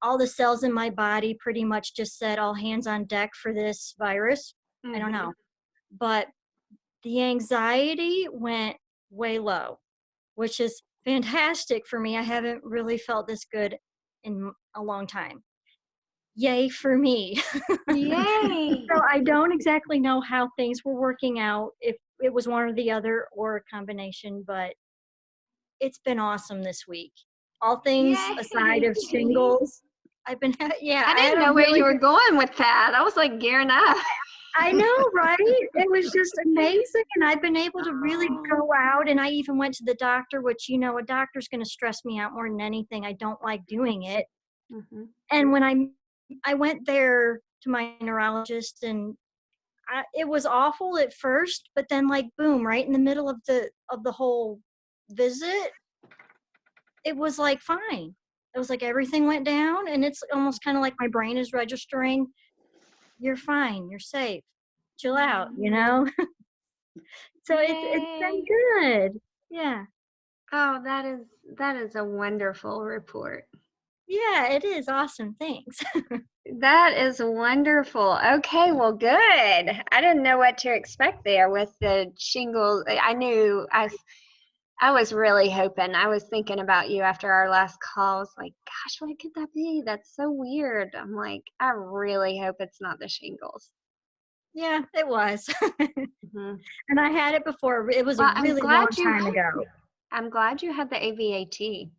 all the cells in my body pretty much just said all hands on deck for this virus. I don't Mhm. know. But the anxiety went way low, which is fantastic for me. I haven't really felt this good in a long time. Yay for me. Yay. So I don't exactly know how things were working out, if it was one or the other or a combination, but it's been awesome this week. All things aside Yay. of shingles, I've been, yeah, I I had didn't a know where really you were good, going with that. I was like gearing up. I know, right? It was just amazing. And I've been able to really Oh. go out. And I even went to the doctor, which, you know, a doctor's going to stress me out more than anything. I don't like doing it. Mhm. And when I went there to my neurologist, and it was awful at first, but then like boom, right in the middle of the whole visit, it was like fine. It was like everything went down, and it's almost kind of like my brain is registering, you're fine, you're safe, chill out, you know. So it's been Yay. good. Yeah. Oh, that is a wonderful report. Yeah, it is awesome. Thanks. That is wonderful. Okay, well, good. I didn't know what to expect there with the shingles. I knew I was really hoping. I was thinking about you after our last call. I was like, gosh, what could that be? That's so weird. I'm like, I really hope it's not the shingles. Yeah, it was. Mhm. And I had it before. It was a Well, really long time ago. I'm glad you had the AVAT.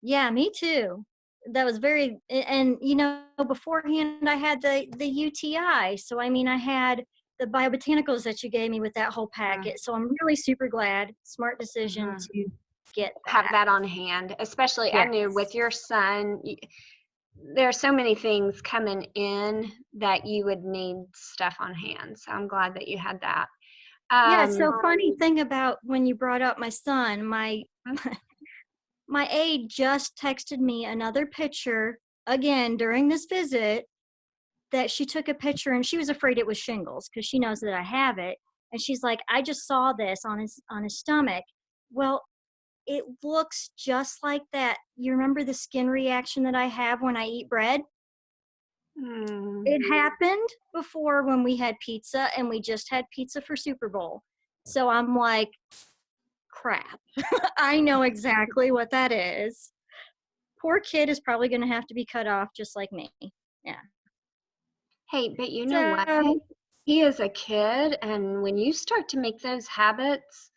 Yeah, me too. That was very, and you know, beforehand I had the UTI. So I mean, I had the biobotanicals that you gave me with that whole packet. So I'm really super glad. Smart decision Mhm. to get Have that. that on hand, especially I knew with Yes. your son, there are so many things coming in that you would need stuff on hand. So I'm glad that you had that. Yeah. Um, So funny thing about when you brought up my son, my my aide just texted me another picture again during this visit, that she took a picture, and she was afraid it was shingles because she knows that I have it. And she's like, I just saw this on his stomach. Well, it looks just like that. You remember the skin reaction that I have when I eat bread? mm, It happened before when we had pizza, and we just had pizza for Super Bowl. So I'm like, crap. I know exactly what that is. Poor kid is probably going to have to be cut off just like me. Yeah. hey, but you know what? So, He is a kid, and when you start to make those habits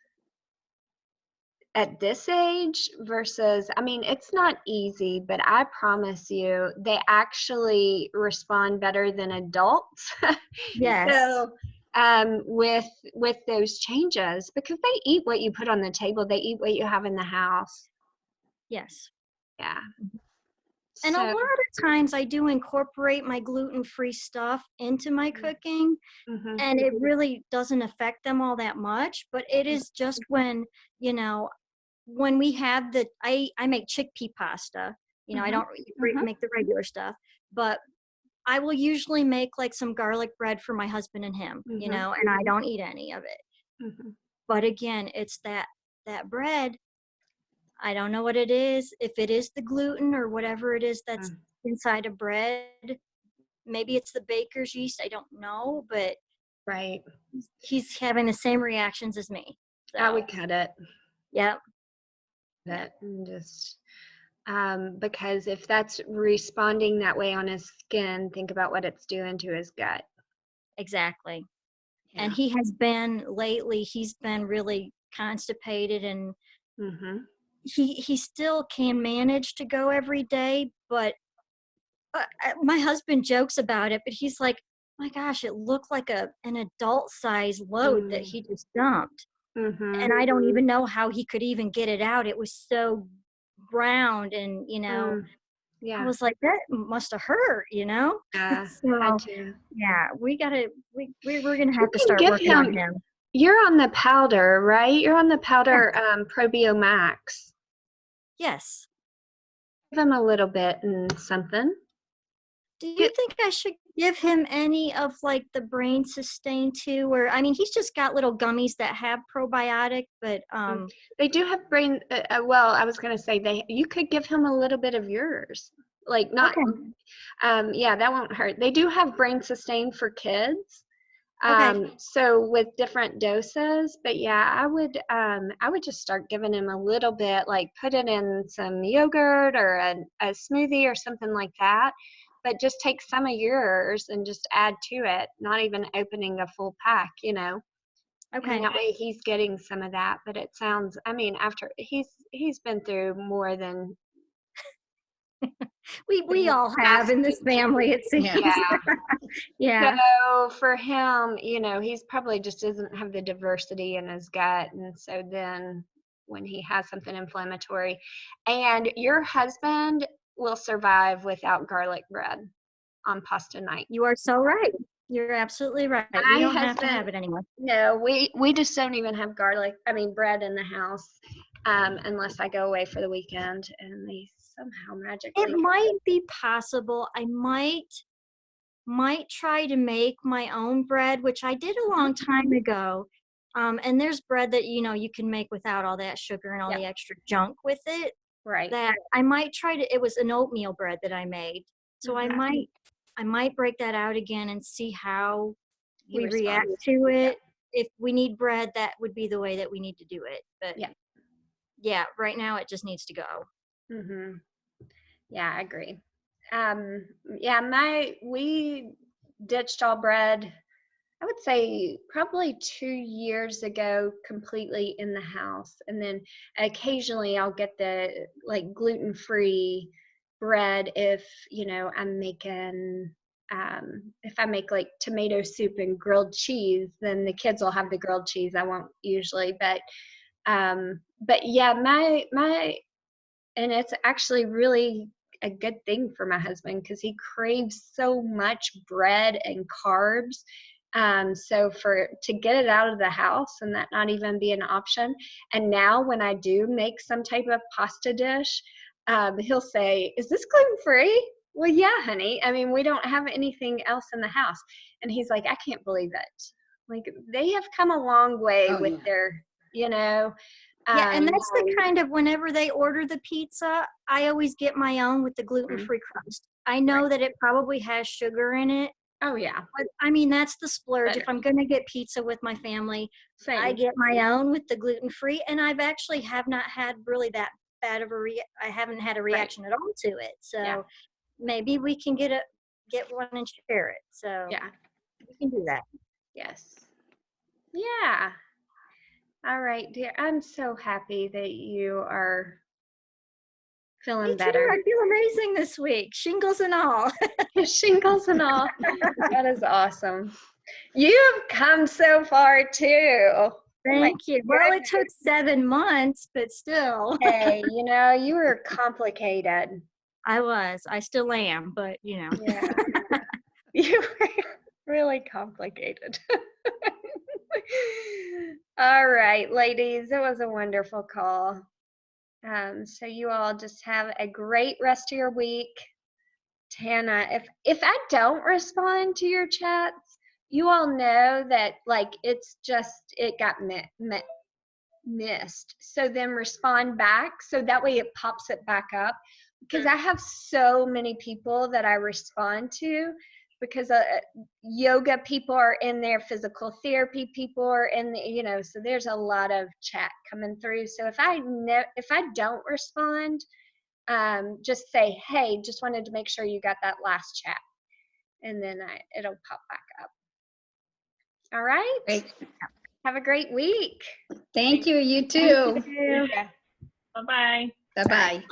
at this age versus, I mean, it's not easy, but I promise you, they actually respond better than adults. yes. So, with those changes, because they eat what you put on the table, they eat what you have in the house. Yes. Yeah. And a lot So, of times I do incorporate my gluten-free stuff into my cooking, mhm, and it really doesn't affect them all that much, but it is just when, you know, when we have I make chickpea pasta, you know, I mhm, don't mhm, make the regular stuff, but I will usually make like some garlic bread for my husband and him, you mhm, know, and I don't eat any of it. mhm, But again, it's that bread. I don't know what it is. If it is the gluten or whatever it is that's mm. inside of bread, maybe it's the baker's yeast. I don't know, but Right. he's having the same reactions as me. I So, would cut it. yep, That and just because if that's responding that way on his skin, think about what it's doing to his gut. exactly. Yeah. And he has been lately, he's been really constipated, and Mhm. he still can manage to go every day, but my husband jokes about it, but he's like, my gosh, it looked like an adult size load that Mm. he just dumped. Mm-hmm. and I don't even know how he could even get it out. It was so round, and I Yeah. was like, that must have hurt, Yeah. Had So to. yeah, we're gonna You have to can start give working on him. him. You're on the powder, right? You're on the powder Probio Max. Yes. Give him a little bit and something. Do you Get, think I should give him any of like the Brain Sustain too? Or I mean, he's just got little gummies that have probiotic, but they do have brain. Well, I was gonna say you could give him a little bit of yours, like not. okay. Yeah, that won't hurt. They do have Brain Sustain for kids. Okay. So with different doses, but yeah, I would just start giving him a little bit, like put it in some yogurt or a smoothie or something like that. But just take some of yours and just add to it, not even opening a full pack, Okay. And that way he's getting some of that. But it sounds, I mean, after he's been through more than We all have in this family, it seems. Yeah. Yeah. So for him, he's probably just doesn't have the diversity in his gut. And so then when he has something inflammatory, and your husband will survive without garlic bread on pasta night. You are so right. You're absolutely right. We don't have to have it anymore. No, we just don't even have bread in the house unless I go away for the weekend, and they somehow magically. It might be possible. I might try to make my own bread, which I did a long time ago. And there's bread that you can make without all that sugar and all the extra junk with it. Right. That I might try to. It was an oatmeal bread that I made, so I might break that out again and see how we react to it. If we need bread, that would be the way that we need to do it. But yeah, right now it just needs to go. Mhm. Yeah, I agree. We ditched all bread, I would say probably 2 years ago, completely in the house. And then occasionally I'll get the like gluten-free bread if, I'm making, if I make like tomato soup and grilled cheese, then the kids will have the grilled cheese. I won't usually, but yeah, and it's actually really a good thing for my husband because he craves so much bread and carbs. So to get it out of the house and that not even be an option. And now when I do make some type of pasta dish, he'll say, "Is this gluten-free?" Well, yeah, honey. I mean, we don't have anything else in the house. And he's like, "I can't believe it." Like they have come a long way with their, Yeah, and that's the kind of, whenever they order the pizza, I always get my own with the gluten-free crust. I know that it probably has sugar in it. Oh, yeah. But I mean, that's the splurge. If I'm going to get pizza with my family, I get my own with the gluten-free, and I've actually have not had really that bad of I haven't had a reaction at all to it. So maybe we can get one and share it. So yeah, we can do that. Yes. Yeah. All right, dear. I'm so happy that you are feeling better. I feel amazing this week, shingles and all. Shingles and all. That is awesome. You've come so far too. Thank you. Well, it took 7 months, but still. Hey, you were complicated. I was. I still am, but Yeah. You were really complicated. All right, ladies, it was a wonderful call. So you all just have a great rest of your week. Tana, if I don't respond to your chats, you all know that it got missed. So then respond back, so that way it pops it back up, because I have so many people that I respond to, because yoga people are in there, physical therapy people are in the, so there's a lot of chat coming through. So if I don't respond, just say, "Hey, just wanted to make sure you got that last chat," and then it'll pop back up. All right. Great. Have a great week. Thank you. You too. Bye-bye. Bye-bye.